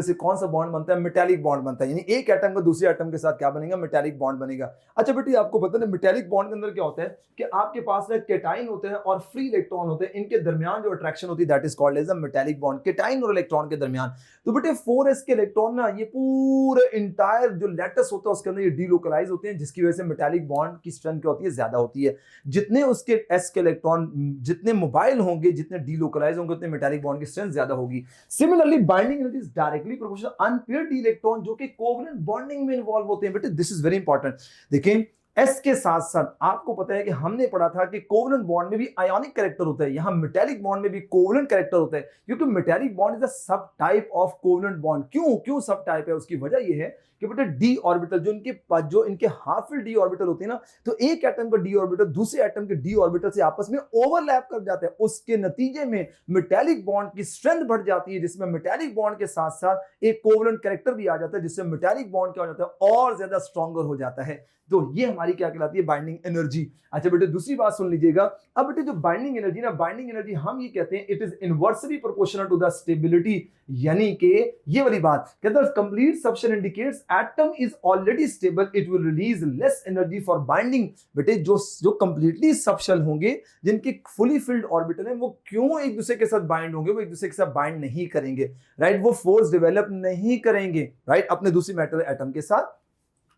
से कौन सा बॉन्ड बनता है, मेटालिक बॉन्ड बनता है, यानी एक एटम का दूसरे एटम के साथ क्या बनेगा, मेटालिक बॉन्ड बनेगा। अच्छा बेटे आपको पता है मेटालिक बॉन्ड के अंदर क्या होता है कि आपके पास ना कैटाइन होते हैं और फ्री इलेक्ट्रॉन होते हैं, इनके दरमियान जो अट्रैक्शन होती है that is called as a metallic bond, cation और इलेक्ट्रॉन के दरमियान। तो बेटे 4s के इलेक्ट्रॉन ना ये पूरे इंटायर जो लैटिस होता है उसके अंदर ये डीलोकलाइज होते हैं, जिसकी वजह से मेटालिक बॉन्ड की स्ट्रेंथ क्या होती है, ज्यादा होती है। जितने उसके s के इलेक्ट्रॉन जितने मोबाइल होंगे, जितने डीलोकलाइज होंगे, उतने मेटालिक बॉन्ड की स्ट्रेंथ ज्यादा होगी। Similarly binding energy is directly proportional unpaired electron जो कि कोवलेंट बॉन्डिंग में इन्वॉल्व होते हैं। बेटे दिस इज वेरी इंपॉर्टेंट। देखें एस के साथ साथ आपको पता है कि हमने पढ़ा था कि कोवलेंट बॉन्ड में भी आयोनिक कैरेक्टर होता है, यहां मेटालिक बॉन्ड में भी कोवलेंट कैरेक्टर होता है, क्योंकि मेटालिक बॉन्ड इज अ सब टाइप ऑफ कोवलेंट बॉन्ड। क्यों सब टाइप है? उसकी वजह यह है कि बेटा डी ऑर्बिटल जो इनके हाफ फील्ड डी ऑर्बिटल होते हैं ना, तो एक एटम का डी ऑर्बिटल दूसरे एटम के डी ऑर्बिटल से आपस में ओवरलैप कर जाते हैं, उसके नतीजे में मेटालिक बॉन्ड की स्ट्रेंथ बढ़ जाती है, जिसमें मेटालिक बॉन्ड के साथ साथ एक कोवलेंट कैरेक्टर भी आ जाता है, जिससे मेटालिक बॉन्ड क्या हो जाता है, और ज्यादा स्ट्रॉन्गर हो जाता है। तो ये हमारी क्या कहलाती है? Binding energy. अच्छा बेटे दूसरी बात सुन लीजिएगा। अब बेटे जो बाइंडिंग एनर्जी ना, बाइंडिंग एनर्जी हम ये कहते हैं it is inversely proportional to the stability, यानी कि ये वाली बात कहते हैं complete substance indicates atom is already stable, it will release less energy for binding. बेटे जो कंप्लीटली सब्शल होंगे, जिनके फुली फिल्ड ऑर्बिटल है, वो क्यों एक दूसरे के साथ बाइंड होंगे? वो एक दूसरे के साथ बाइंड नहीं करेंगे, राइट? वो फोर्स डेवलप नहीं करेंगे, राइट, अपने दूसरी मेटल एटम के साथ।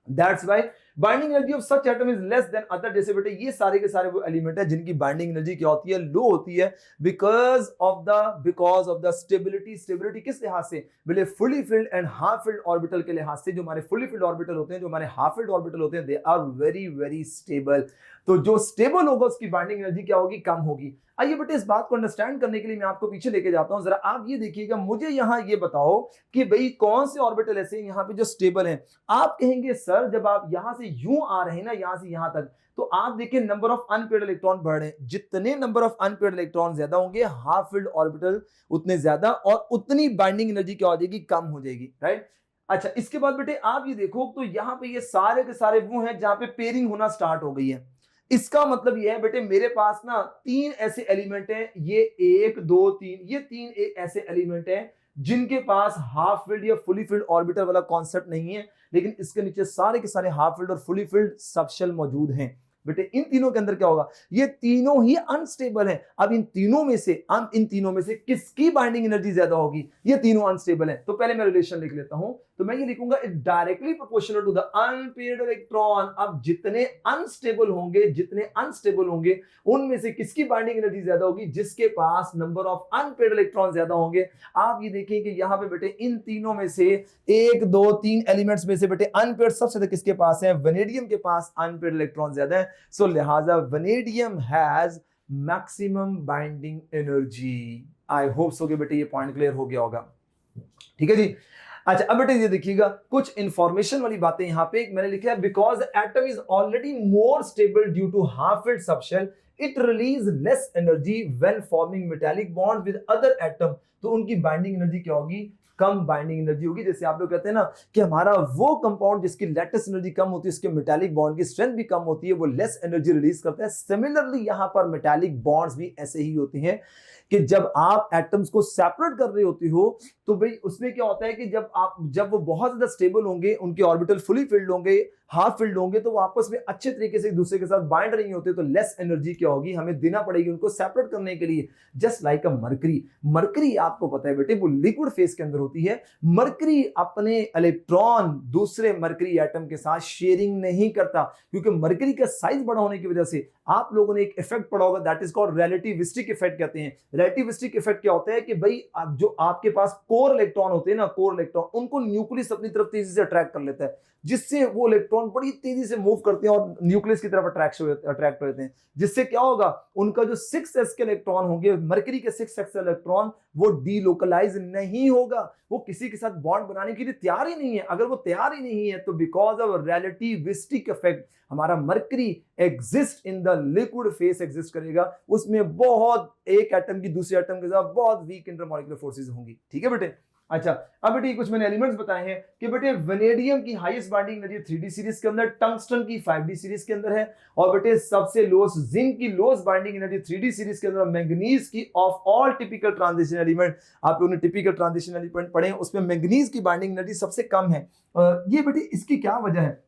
That's why binding energy of such atom is less than other. जैसे बेटे ये सारे के सारे वो एलिमेंट है जिनकी बाइंडिंग एनर्जी क्या होती है? लो होती है, बिकॉज ऑफ द स्टेबिलिटी किस लिहाज से? बोले fully filled and half filled orbital के लिहाज से। जो हमारे फुली फिल्ड ऑर्बिटल होते हैं, जो हमारे हाफ फिल्ड ऑर्बिटल होते हैं, they are very very stable. तो जो स्टेबल होगा उसकी बाइंडिंग एनर्जी क्या होगी? कम होगी। आइए बेटे इस बात को अंडरस्टैंड करने के लिए मैं आपको पीछे लेके जाता हूं। जरा आप ये देखिएगा, मुझे यहां ये बताओ कि भाई कौन से ऑर्बिटल ऐसे हैं यहां पे जो स्टेबल हैं? आप कहेंगे सर जब आप यहां से यूं आ रहे हैं ना, यहां से यहां तक, तो आप देखिए नंबर ऑफ अनपेयर्ड इलेक्ट्रॉन बढ़ रहे हैं। जितने नंबर ऑफ अनपेयर्ड इलेक्ट्रॉन ज्यादा होंगे, हाफ फिल्ड ऑर्बिटल उतने ज्यादा, और उतनी बाइंडिंग एनर्जी क्या हो जाएगी? कम हो जाएगी, राइट? अच्छा इसके बाद बेटे आप ये देखो, तो यहां पे ये सारे के सारे वो हैं जहां पे पेयरिंग होना स्टार्ट हो गई है। इसका मतलब यह है बेटे मेरे पास ना तीन ऐसे एलिमेंट हैं, ये 1 2 3, ये तीन ऐसे एलिमेंट हैं जिनके पास हाफ फिल्ड या फुली फिल्ड ऑर्बिटल वाला कॉन्सेप्ट नहीं है, लेकिन इसके नीचे सारे के सारे हाफ फिल्ड और फुली फिल्ड सबशेल मौजूद हैं। बेटे इन तीनों के अंदर क्या होगा? ये तीनों ही अनस्टेबल हैं। अब इन तीनों में से किसकी बाइंडिंग एनर्जी ज्यादा होगी? ये तीनों अनस्टेबल हैं। तो पहले मैं रिलेशन लिख लेता हूं, तो मैं ये लिखूंगा it directly proportional to the unpaired electron. अब जितने अनस्टेबल होंगे उनमें से किसकी बाइंडिंग एनर्जी ज्यादा होगी? जिसके पास नंबर ऑफ अनपेयर्ड इलेक्ट्रॉन ज्यादा होंगे। आप ये देखिए कि यहां पे बेटे इन तीनों में से 1 2 3 एलिमेंट्स में से बेटे अनपेयर्ड सबसे ज्यादा किसके पास है? वेनेडियम के पास अनपेयर्ड इलेक्ट्रॉन ज्यादा है। सो लिहाजा vanadium has maximum binding energy. I hope so कि बेटे ये पॉइंट क्लियर हो गया होगा। ठीक है जी। अच्छा अब बेटे ये देखिएगा कुछ इंफॉर्मेशन वाली बातें यहां पे मैंने लिखा है, because atom is already more stable due to half filled subshell, it release less energy when forming metallic bond with other atom. तो उनकी बाइंडिंग एनर्जी क्या होगी? कम बाइंडिंग एनर्जी होगी। जैसे आप लोग कहते हैं ना कि हमारा वो कंपाउंड जिसकी लैटिस एनर्जी कम होती है, उसके मेटालिक बॉन्ड की स्ट्रेंथ भी कम होती है, वो लेस एनर्जी रिलीज करता है। सिमिलरली यहां पर मेटालिक बॉन्ड्स भी ऐसे ही होते हैं कि जब आप एटम्स को सेपरेट कर रहे होते हो तो भाई उसमें क्या होता है कि जब वो बहुत ज्यादा स्टेबल होंगे, उनके ऑर्बिटल फुली फिल्ड होंगे, हाफ फिल्ड होंगे, तो वो आपस में अच्छे तरीके से एक दूसरे के साथ बाइंड नहीं होते, तो लेस एनर्जी क्या होगी? हमें देना पड़ेगी उनको सेपरेट करने के लिए। जस्ट लाइक अ मरकरी आपको पता है बेटे वो लिक्विड फेज के अंदर होती है। मरकरी अपने इलेक्ट्रॉन दूसरे मरकरी एटम के साथ शेयरिंग नहीं करता, क्योंकि मरकरी का साइज बड़ा होने की वजह से। आप लोगों ने एक इफेक्ट पढ़ा होगा, that is called relativistic effect कहते हैं। रिलेटिविस्टिक इफेक्ट क्या होता है कि भाई जो आपके पास कोर इलेक्ट्रॉन होते हैं ना, कोर इलेक्ट्रॉन, उनको न्यूक्लियस अपनी तरफ तेजी से अट्रैक्ट कर लेता है, जिससे वो इलेक्ट्रॉन बड़ी तेजी से मूव करते हैं और न्यूक्लियस की तरफ अट्रैक्ट होते हैं। जिससे क्या होगा? उनका जो 6s के इलेक्ट्रॉन होंगे, मरकरी के 6s इलेक्ट्रॉन, वो डीलोकलाइज नहीं होगा, वो किसी के साथ बॉन्ड बनाने के लिए तैयार ही नहीं है। अगर वो तैयार ही नहीं है तो बिकॉज ऑफ रिलेटिविस्टिक इफेक्ट हमारा mercury exist in the liquid phase exist करेगा, उसमें बहुत एक एटम की दूसरे एटम के साथ बहुत वीक इंटरमॉलिक्यूलर फोर्सेज होंगी। ठीक है बेटे। अच्छा अब बेटे कुछ मैंने एलिमेंट्स बताए हैं कि बेटे वेनेडियम की highest binding energy 3d series के अंदर, टंगस्टन की 5d सीरीज के अंदर है, और बेटे सबसे लोएस्ट जिंक की lowest binding energy 3d series के अंदर, मैंगनीज की of all typical transition element, आप लोगों ने टिपिकल ट्रांजिशन एलिमेंट पढ़े हैं, उसमें मैंगनीज की बाइंडिंग एनर्जी सबसे कम है। ये बेटे इसकी क्या वजह है?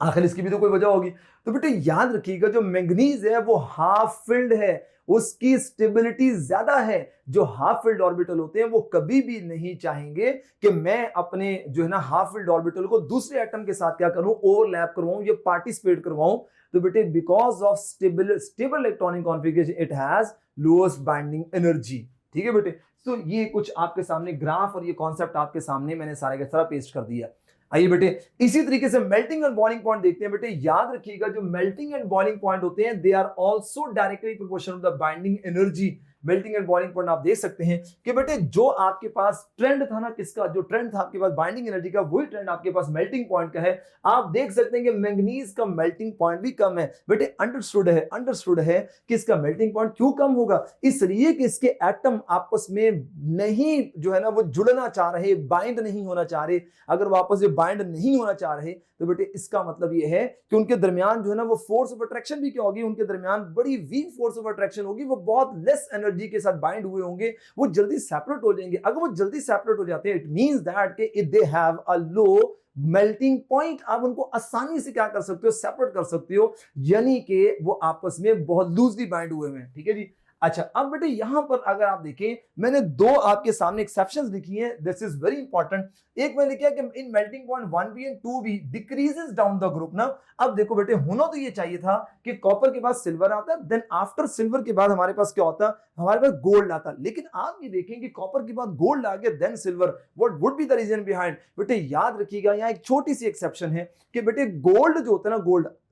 आखिर इसकी भी तो कोई वजह होगी। तो बेटे याद रखिएगा जो मैंगनीज है वो हाफ फिल्ड है, उसकी स्टेबिलिटी ज्यादा है। जो हाफ फिल्ड ऑर्बिटल होते हैं वो कभी भी नहीं चाहेंगे कि मैं अपने जो है ना हाफ फिल्ड ऑर्बिटल को दूसरे एटम के साथ क्या करूं? ओवरलैप करवाऊं या पार्टिसिपेट करवाऊं। तो बेटे because of stable electronic configuration it has lowest binding energy. ठीक है बेटे। तो ये कुछ आपके सामने ग्राफ और ये कॉन्सेप्ट आपके सामने मैंने सारे का सारा पेस्ट कर दिया। आइए बेटे इसी तरीके से मेल्टिंग एंड बॉइलिंग पॉइंट देखते हैं। बेटे याद रखिएगा जो मेल्टिंग एंड बॉइलिंग पॉइंट होते हैं they are also directly proportional to the binding energy. Melting and boiling point आप देख सकते हैं कि बेटे जो आपके पास ट्रेंड था ना, किसका जो ट्रेंड था आपके पास बाइंडिंग एनर्जी का, वही ट्रेंड आपके पास मेल्टिंग पॉइंट का है। आप देख सकते हैं कि मैंगनीज का मेल्टिंग पॉइंट भी कम है। बेटे अंडरस्टूड है कि इसका मेल्टिंग पॉइंट क्यों कम होगा, इसलिए कि इसके एटम आपस में नहीं जो है ना वो जुड़ना चाह रहे, बाइंड नहीं होना चाह रहे। अगर वो आपस में बाइंड नहीं होना चाह रहे तो बेटे इसका मतलब ये है कि उनके दरमियान जो है ना वो फोर्स ऑफ अट्रैक्शन भी क्या होगी, उनके दरमियान बड़ी वीक फोर्स ऑफ अट्रैक्शन होगी। वो बहुत लेस एनर्जी के साथ बाइंड हुए होंगे, वो जल्दी सेपरेट हो जाएंगे। अगर वो जल्दी सेपरेट हो जाते हैं इट मींस दैट कि if they have a low melting point, आप उनको आसानी से क्या कर सकते हो, सेपरेट कर सकते हो, यानी कि वो आपस में बहुत लूजली बाइंड हुए हैं। ठीक है जी। अच्छा अब बेटे यहां पर अगर आप देखें मैंने दो आपके सामने एक्सेप्शंस लिखी हैं, दिस इज वेरी इंपॉर्टेंट। एक मैंने लिखा कि in melting point 1b and 2b decreases down the group ना। अब देखो बेटे होना तो ये चाहिए था कि कॉपर के बाद सिल्वर आता, देन आफ्टर सिल्वर के बाद हमारे पास क्या होता, हमारे पास गोल्ड आता। लेकिन आप ये देखें कि कॉपर के बाद गोल्ड आ गया then silver, what would be the reason behind. बेटे याद रखिएगा यहाँ एक छोटी सी एक्सेप्शन है कि बेटे गोल्ड जो होता है ना,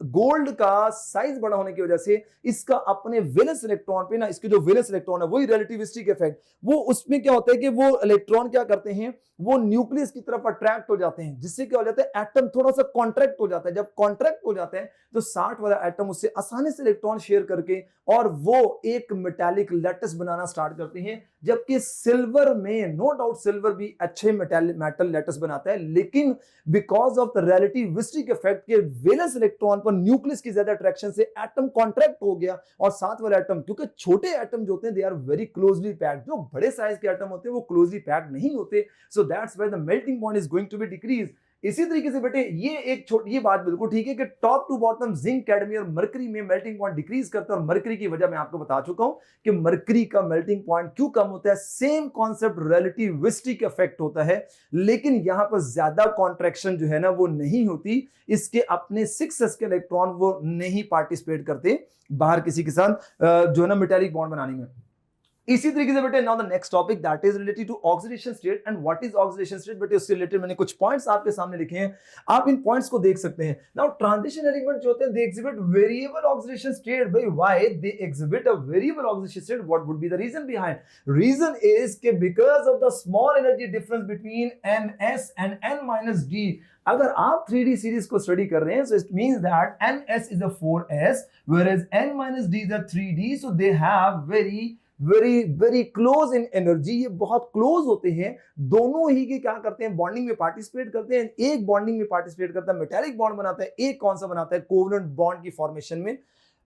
गोल्ड का साइज बड़ा होने की वजह से इसका अपने वैलेंस इलेक्ट्रॉन पे ना, इसके जो वैलेंस इलेक्ट्रॉन है वही रिलेटिविस्टिक इफेक्ट, वो उसमें क्या होता है कि वो इलेक्ट्रॉन क्या करते हैं, वो न्यूक्लियस की तरफ अट्रैक्ट हो जाते हैं, जिससे क्या हो जाता है एटम थोड़ा सा कॉन्ट्रैक्ट हो जाता है। जब कॉन्ट्रैक्ट हो जाते हैं तो 60 वाला एटम उससे आसानी से इलेक्ट्रॉन शेयर करके और वो एक मेटालिक लैटिस बनाना स्टार्ट करते हैं। जबकि सिल्वर में नो डाउट सिल्वर भी अच्छे मेटल लैटिस बनाता है, लेकिन because of the relativistic effect के वैलेंस इलेक्ट्रॉन पर न्यूक्लियस की ज्यादा अट्रैक्शन से एटम कॉन्ट्रैक्ट हो गया और साथ वाले एटम, क्योंकि छोटे एटम जो होते हैं they are very closely packed, जो बड़े साइज के एटम होते हैं वो क्लोजली पैक्ड नहीं होते, so that's why the melting point is going to be decrease. इसी तरीके से बेटे ये एक छोटी, ये बात बिल्कुल ठीक है कि top to bottom zinc, cadmium और मरकरी में मेल्टिंग पॉइंट डिक्रीज करता है। और मरकरी की वजह मैं आपको बता चुका हूं कि मरकरी का मेल्टिंग पॉइंट क्यों कम होता है, सेम कॉन्सेप्ट रिलेटिविस्टिक इफेक्ट होता है, लेकिन यहां पर ज्यादा कॉन्ट्रैक्शन जो है ना वो नहीं होती, इसके अपने 6s के इलेक्ट्रॉन वो नहीं पार्टिसिपेट करते बाहर किसी के साथ जो है ना मेटालिक बॉन्ड बनाने में। इसी तरीके से बेटे now the next topic that is related to oxidation state and what is oxidation state. बेटे उससे रिलेटेड मैंने कुछ पॉइंट्स आपके सामने लिखे हैं, आप इन पॉइंट्स को देख सकते हैं। नाउ ट्रांजिशन एलिमेंट जो होते हैं they exhibit variable oxidation state. भाई why they exhibit a variable oxidation state, what would be the reason behind. Reason is के because of the small energy difference between ns and n-d। अगर आप 3D series को study कर रहे हैं so it means that ns is a 4s whereas n-d is a 3d, so they have very close in energy, ये बहुत close होते हैं। दोनों ही के क्या करते हैं, बॉन्डिंग में पार्टिसिपेट करते हैं। एक बॉन्डिंग में पार्टिसिपेट करता है मेटालिक बॉन्ड बनाता है, एक कौन सा बनाता है कोवलेंट बॉन्ड की फॉर्मेशन में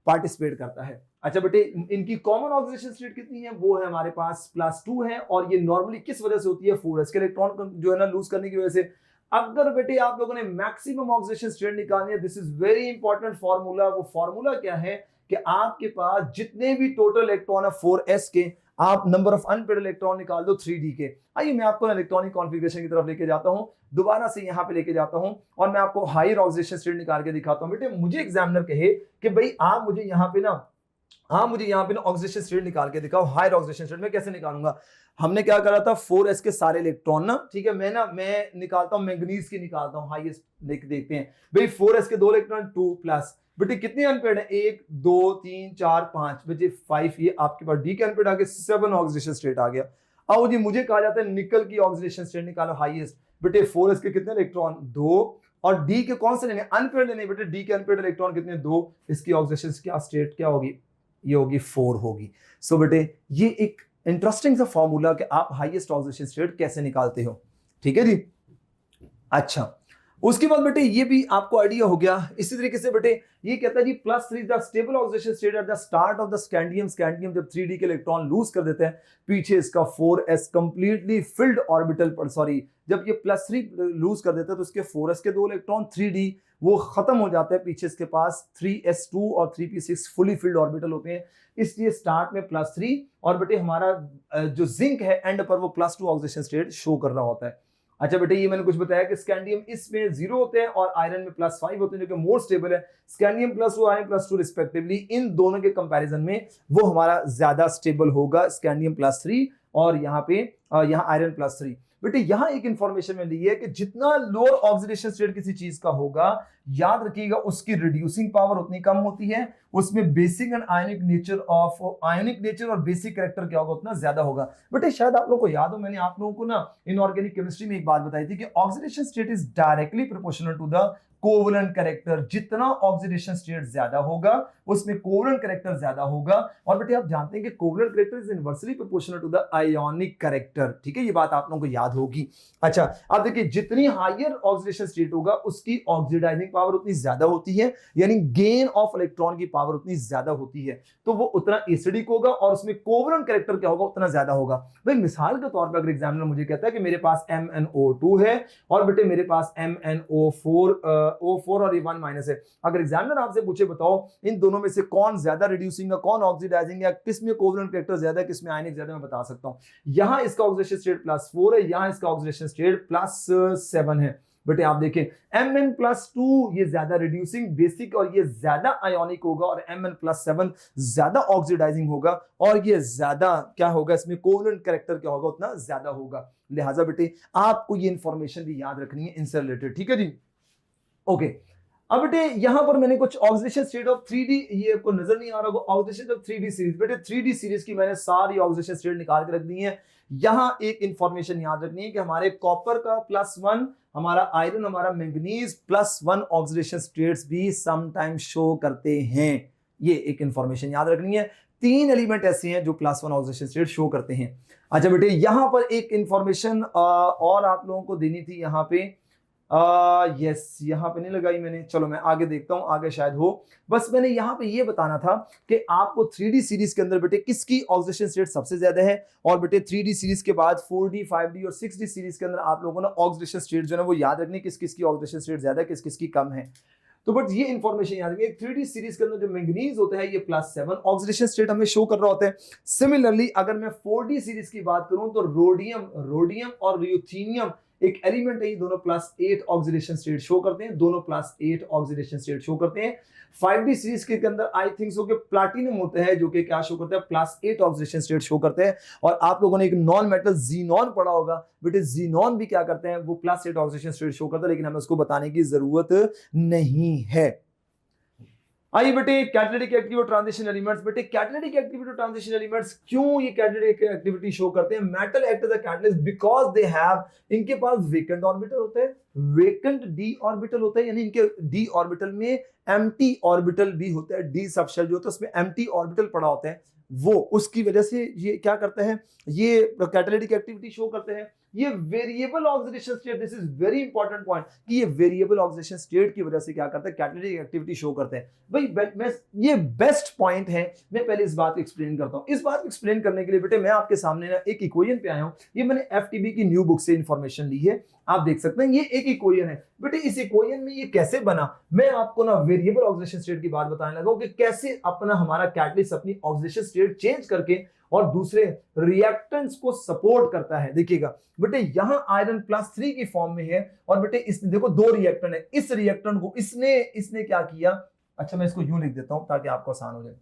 पार्टिसिपेट करता है। अच्छा बेटे इनकी कॉमन ऑक्सीडेशन स्टेट कितनी है, वो है हमारे पास +2 है, और ये नॉर्मली किस वजह से होती है, 4s के इलेक्ट्रॉन जो है ना लूज करने की वजह से। अगर बेटे आप लोगों ने मैक्सिमम ऑक्सीडेशन स्टेट निकालनी है, this is very important formula. वो फॉर्मूला क्या है कि आपके पास जितने भी टोटल इलेक्ट्रॉन है 4s के, आप नंबर ऑफ अनपेड इलेक्ट्रॉन निकाल दो 3d के। आइए मैं आपको इलेक्ट्रॉनिक कॉन्फ़िगरेशन की तरफ लेके जाता हूं, दोबारा से यहां पे लेके जाता हूं और मैं आपको हायर ऑक्सीडेशन स्टेट निकाल के दिखाता हूं। बेटे मुझे एग्जामिनर कहे कि भाई आप मुझे यहां पे ना ऑक्सीडेशन स्टेट निकाल के दिखाओ। हायर ऑक्सीडेशन स्टेट में कैसे निकालूंगा, हमने क्या करा था 4s के सारे इलेक्ट्रॉन ना, ठीक है, मैं निकालता हूं मैंगनीज की निकालता हूं हाईएस्ट। देखते हैं भाई 4s के 2 इलेक्ट्रॉन 2+, बेटे कितने अनपेड है, 1 2 3 4 5, बेटे 5, ये आपके पास डी के अनपेड आ गए, 7 ऑक्सीडेशन स्टेट आ गया। अब जी मुझे कहा जाता है निकल की ऑक्सीडेशन स्टेट निकालो हाईएस्ट। बेटे 4s के कितने इलेक्ट्रॉन 2, और डी के कौन से लेने, अनपेड लेने। बेटे डी के अनपेड इलेक्ट्रॉन कितने 2, इसकी ऑक्सीडेशन क्या स्टेट क्या होगी, ये होगी 4 होगी। सो बेटे ये एक इंटरेस्टिंग सा फॉर्मूला कि आप हाईएस्ट ऑक्सीडेशन स्टेट कैसे निकालते हो, ठीक है जी। अच्छा उसके बाद बेटे ये भी आपको आइडिया हो गया। इसी तरीके से बेटे ये कहता है जी +3 the stable oxidation state at the start of the scandium. Scandium जब 3d के इलेक्ट्रॉन लूज कर देते हैं, पीछे इसका 4s कंप्लीटली फिल्ड ऑर्बिटल पर, सॉरी जब ये +3 लूज कर देता है तो इसके 4s के 2 इलेक्ट्रॉन 3d वो खत्म हो जाता है, पीछे इसके पास 3s2 और 3p6 फुली फिल्ड ऑर्बिटल होते हैं। इसलिए स्टार्ट में +3 और बेटे हमारा जो जिंक है एंड पर वो +2 ऑक्सीडेशन स्टेट शो कर रहा होता है। अच्छा बेटे ये मैंने कुछ बताया कि स्कैंडियम इसमें 0 होते हैं और आयरन में +5 होते हैं, जो कि मोर स्टेबल है। स्कैंडियम +2 आयरन +2 रिस्पेक्टिवली, इन दोनों के कंपैरिजन में वो हमारा ज्यादा स्टेबल होगा स्कैंडियम +3 और यहाँ आयरन +3। बेटे यहाँ एक इंफॉर्मेशन में ली है कि जितना लोअर ऑक्सीडेशन स्टेट किसी चीज का होगा, याद रखिएगा उसकी रिड्यूसिंग पावर उतनी कम होती है, उसमें बेसिक एंड आयनिक नेचर और बेसिक कैरेक्टर क्या होगा उतना ज्यादा होगा। बेटे शायद आप लोगों को याद हो, मैंने आप लोगों को ना इनऑर्गेनिक केमिस्ट्री में एक बात बताई थी कि oxidation state is directly proportional to the covalent character. जितना ऑक्सीडेशन स्टेट ज्यादा होगा उसमें कोवलेंट कैरेक्टर ज्यादा होगा। और बेटे आप जानते हैं कि covalent character is inversely proportional to the ionic character. ठीक है, ये बात आप लोगों को याद होगी। अच्छा, अब देखिए जितनी हायर ऑक्सीडेशन स्टेट होगा उसकी ऑक्सीडाइजिंग पावर उतनी ज्यादा होती है, यानी गेन ऑफ इलेक्ट्रॉन की पावर उतनी ज्यादा होती है, तो वो उतना एसिडिक होगा और उसमें कोवलेंट कैरेक्टर क्या होगा उतना ज्यादा होगा। भाई मिसाल के तौर पर अगर एग्जामिनर मुझे कहता है कि मेरे पास MnO2 है और बेटे मेरे पास MnO4 और ये 1 माइनस है, अगर एग्जामिनर आपसे पूछे बताओ इन दोनों में से कौन ज्यादा रिड्यूसिंग है, कौन ऑक्सीडाइजिंग है, किसमें कोवलेंट कैरेक्टर ज्यादा है, किसमें आयनिक ज्यादा, मैं बता सकता हूं। यहां इसका ऑक्सीडेशन स्टेट +4 है, यहां इसका ऑक्सीडेशन स्टेट +7 है। बेटे आप देखें Mn+2 ये ज्यादा रिड्यूसिंग बेसिक और ये ज्यादा आयोनिक होगा, और Mn+7 ज्यादा ऑक्सीडाइजिंग होगा और ये ज्यादा क्या होगा, इसमें कोवलेंट कैरेक्टर क्या होगा उतना ज्यादा होगा। लिहाजा बेटे आपको ये इंफॉर्मेशन भी याद रखनी है इनसे रिलेटेड। ठीक है जी, ओके। अब बेटे यहां पर मैंने कुछ ऑक्सीडेशन स्टेट ऑफ 3D, ये आपको नजर नहीं आ रहा होगा, ऑक्सीडेशन ऑफ 3D सीरीज। बेटे 3D सीरीज की मैंने सारी ऑक्सीडेशन स्टेट निकाल के रख दी है। यहां एक इंफॉर्मेशन याद रखनी है कि हमारे कॉपर का +1, हमारा आयरन, हमारा मैंगनीज +1 ऑक्सीडेशन स्टेट्स भी समटाइम शो करते हैं। ये एक इंफॉर्मेशन याद रखनी है। 3 एलिमेंट ऐसे हैं जो +1 ऑक्सीडेशन स्टेट शो करते हैं। अच्छा बेटे यहां पर एक इंफॉर्मेशन और आप लोगों को देनी थी यहां पे, यस यहां पे नहीं लगाई मैंने, चलो मैं आगे देखता हूं, आगे शायद हो। बस मैंने यहां पे ये बताना था कि आपको 3D सीरीज के अंदर बेटे किसकी ऑक्सीडेशन स्टेट सबसे ज्यादा है, और बेटे 3D सीरीज के बाद 4D 5D और 6D सीरीज के अंदर आप लोगों ने ऑक्सीडेशन स्टेट जो है वो याद रखनी, किस किस की ऑक्सीडेशन स्टेट ज्यादा है, किस किस की कम है। तो बट ये इंफॉर्मेशन याद रखिए, 3D सीरीज के अंदर जो मैंगनीज होता है ये +7 ऑक्सीडेशन स्टेट हमें शो कर रहा होता है। सिमिलरली अगर मैं 4D सीरीज की बात करूं तो रोडियम और ल्यूथीनियम एक एलिमेंट है, ये दोनों +8 ऑक्सीडेशन स्टेट शो करते हैं, दोनों +8 ऑक्सीडेशन स्टेट शो करते हैं। 5D सीरीज के अंदर आई थिंक सो कि प्लैटिनम होता है जो कि क्या शो करता है, +8 ऑक्सीडेशन स्टेट शो करते हैं। और आप लोगों ने एक नॉन मेटल जीनॉन पढ़ा होगा, बेटे जीनॉन भी क्या करते हैं, वो +8 ऑक्सीडेशन स्टेट शो करता है, लेकिन हमें उसको बताने की जरूरत नहीं है। आइए बेटे कैटालिटिक एक्टिव और ट्रांजिशन एलिमेंट्स। बेटे कैटालिटिक एक्टिविटी और ट्रांजिशन एलिमेंट्स क्यों ये कैटालिटिक एक्टिविटी शो करते हैं, metal act as a catalyst because they have, इनके पास वेकेंट ऑर्बिटल होता है, वेकेंट डी ऑर्बिटल होता है, यानी इनके डी ऑर्बिटल में एम्प्टी ऑर्बिटल भी होता है, डी सबशेल जो होता है उसमें एम्प्टी ऑर्बिटल पड़ा होता है, वो उसकी वजह से ये क्या करते हैं, ये कैटालिटिक एक्टिविटी शो करते हैं। ये variable oxidation state, this is very important point, कि ये वेरिएबल ऑक्सीडेशन स्टेट की वजह से क्या करता है, कैटालिटिक एक्टिविटी शो करते हैं। भाई मैं ये बेस्ट पॉइंट है, मैं पहले इस बात को एक्सप्लेन करता हूं। इस बात को एक्सप्लेन करने के लिए बेटे मैं आपके सामने ना एक इक्वेशन पे आया हूं, ये मैंने एफटीबी की न्यू बुक से इंफॉर्मेशन ली है, आप देख सकते हैं ये एक इक्वेशन है। बेटे इस इक्वेशन में ये कैसे बना, मैं आपको ना वेरिएबल ऑक्सीडेशन स्टेट की बात बताने लगा हूं कि कैसे अपना हमारा कैटलिस्ट अपनी ऑक्सीडेशन स्टेट चेंज करके और दूसरे रिएक्टेंट्स को सपोर्ट करता है। देखिएगा बेटे यहां आयरन +3 की फॉर्म में है, और बेटे इसने देखो 2 रिएक्टेंट है, इस रिएक्टेंट को इसने क्या किया, अच्छा मैं इसको यूं लिख देता हूं ताकि आपको आसान हो जाए,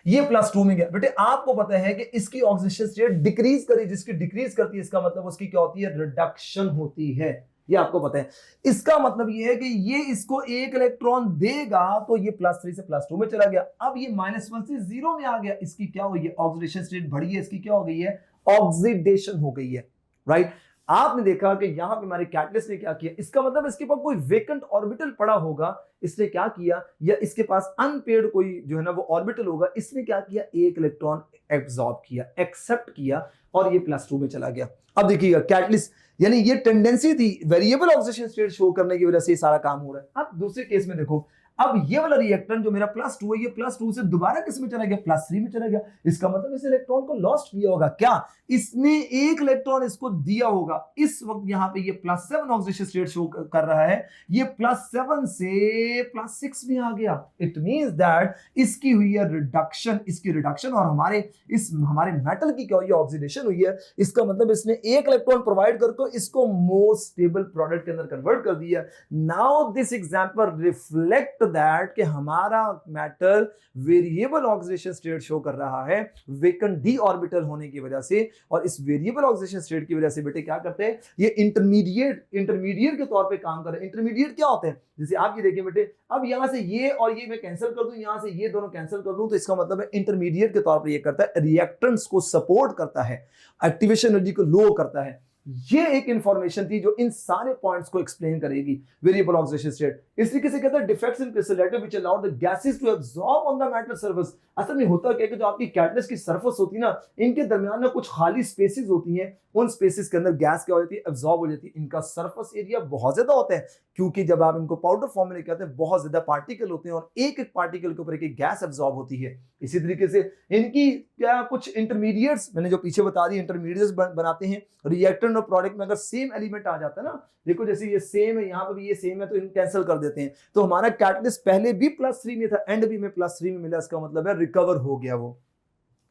ये +2 में गया। बेटे आपको पता है कि इसकी ऑक्सीडेशन स्टेट डिक्रीज करी, जिसकी डिक्रीज करती है इसका मतलब उसकी क्या होती है, रिडक्शन होती है, ये आपको पता है। इसका मतलब ये है कि ये इसको 1 इलेक्ट्रॉन देगा तो ये +3 से +2 में चला गया, अब ये -1 से 0 में आ गया, इसकी क्या हुई है, ऑक्सीडेशन स्टेट बढ़ी है, इसकी क्या हो गई है, ऑक्सीडेशन हो गई है, राइट। आपने देखा कि यहां पे हमारे कैटलिस्ट ने क्या किया, इसका मतलब इसके पास कोई वेकेंट ऑर्बिटल पड़ा होगा, इसने क्या किया, या इसके पास अनपेयर्ड कोई जो है ना वो ऑर्बिटल होगा, इसने क्या किया, 1 इलेक्ट्रॉन एब्सॉर्ब किया, एक्सेप्ट किया, और ये +2 में चला गया। अब देखिएगा कैटलिस्ट, यानी ये टेंडेंसी थी वेरिएबल ऑक्सीडेशन स्टेट शो करने की वजह से ये सारा काम हो रहा है। अब दूसरे केस में देखो, अब ये वाला रिएक्टेंट जो मेरा +2 है, ये +2 से दोबारा किस में चला गया, +3 में चला गया, इसका मतलब इस इलेक्ट्रॉन को लॉस्ट किया होगा, क्या इसने 1 इलेक्ट्रॉन इसको दिया होगा। इस वक्त यहां पे ये +7 ऑक्सीडेशन स्टेट शो कर रहा है, ये +7 से +6 में आ गया, इट मींस दैट इसकी हुई है रिडक्शन, इसकी रिडक्शन, और हमारे मेटल की क्या हुई है, ऑक्सीडेशन हुई है। इसका मतलब इसने 1 इलेक्ट्रॉन प्रोवाइड करके इसको मोस्ट स्टेबल प्रोडक्ट के अंदर कन्वर्ट कर दिया। Now this example reflect that कि हमारा metal variable oxidation state show कर रहा है वेकेंट डी ऑर्बिटल होने की वजह से, और इस वेरिएबल ऑक्सीडेशन स्टेट की वजह से बेटे क्या करते हैं, ये इंटरमीडिएट के तौर पे काम कर रहे हैं। इंटरमीडिएट क्या होते हैं, जैसे आप ये देखिए बेटे, अब यहां से ये और ये मैं कैंसिल कर दूं, यहां से ये दोनों कैंसिल कर दूं, तो इसका मतलब है इंटरमीडिएट के तौर पर ये करता है, रिएक्टेंट्स को सपोर्ट करता है, एक्टिवेशन एनर्जी को लो करता है। ये एक इंफॉर्मेशन थी जो इन सारे पॉइंट्स को एक्सप्लेन करेगी वेरिएबल ऑक्सीडेशन स्टेट। इस तरीके से कहता है defects in crystal which allow the gases to absorb on the metal surface. असल में होता क्या है कि जो आपकी कैटलिस्ट की सरफेस होती है ना, इनके दरमियान में कुछ खाली स्पेसेस होती हैं, उन स्पेसेस के अंदर गैस क्या हो जाती है, एब्जॉर्ब हो जाती है। इनका सरफेस एरिया बहुत ज्यादा होता है, क्योंकि जब आप इनको पाउडर फॉर्म में लेके आते हैं बहुत ज्यादा पार्टिकल होते हैं और एक एक पार्टिकल के ऊपर एक गैस एब्जॉर्ब होती है। इसी तरीके से इनकी क्या कुछ इंटरमीडिएट्स मैंने जो पीछे बता दी, इंटरमीडिएट्स बनाते हैं रिएक्टेंट और प्रोडक्ट में। अगर सेम एलिमेंट आ जाता है ना, देखो जैसे ये सेम है, यहाँ पे भी ये सेम है, तो इन कैंसिल कर देते हैं। तो हमारा कैटलिस्ट पहले भी +3 में था, एंड भी में +3 में मिला, इसका मतलब है रिकवर हो गया वो।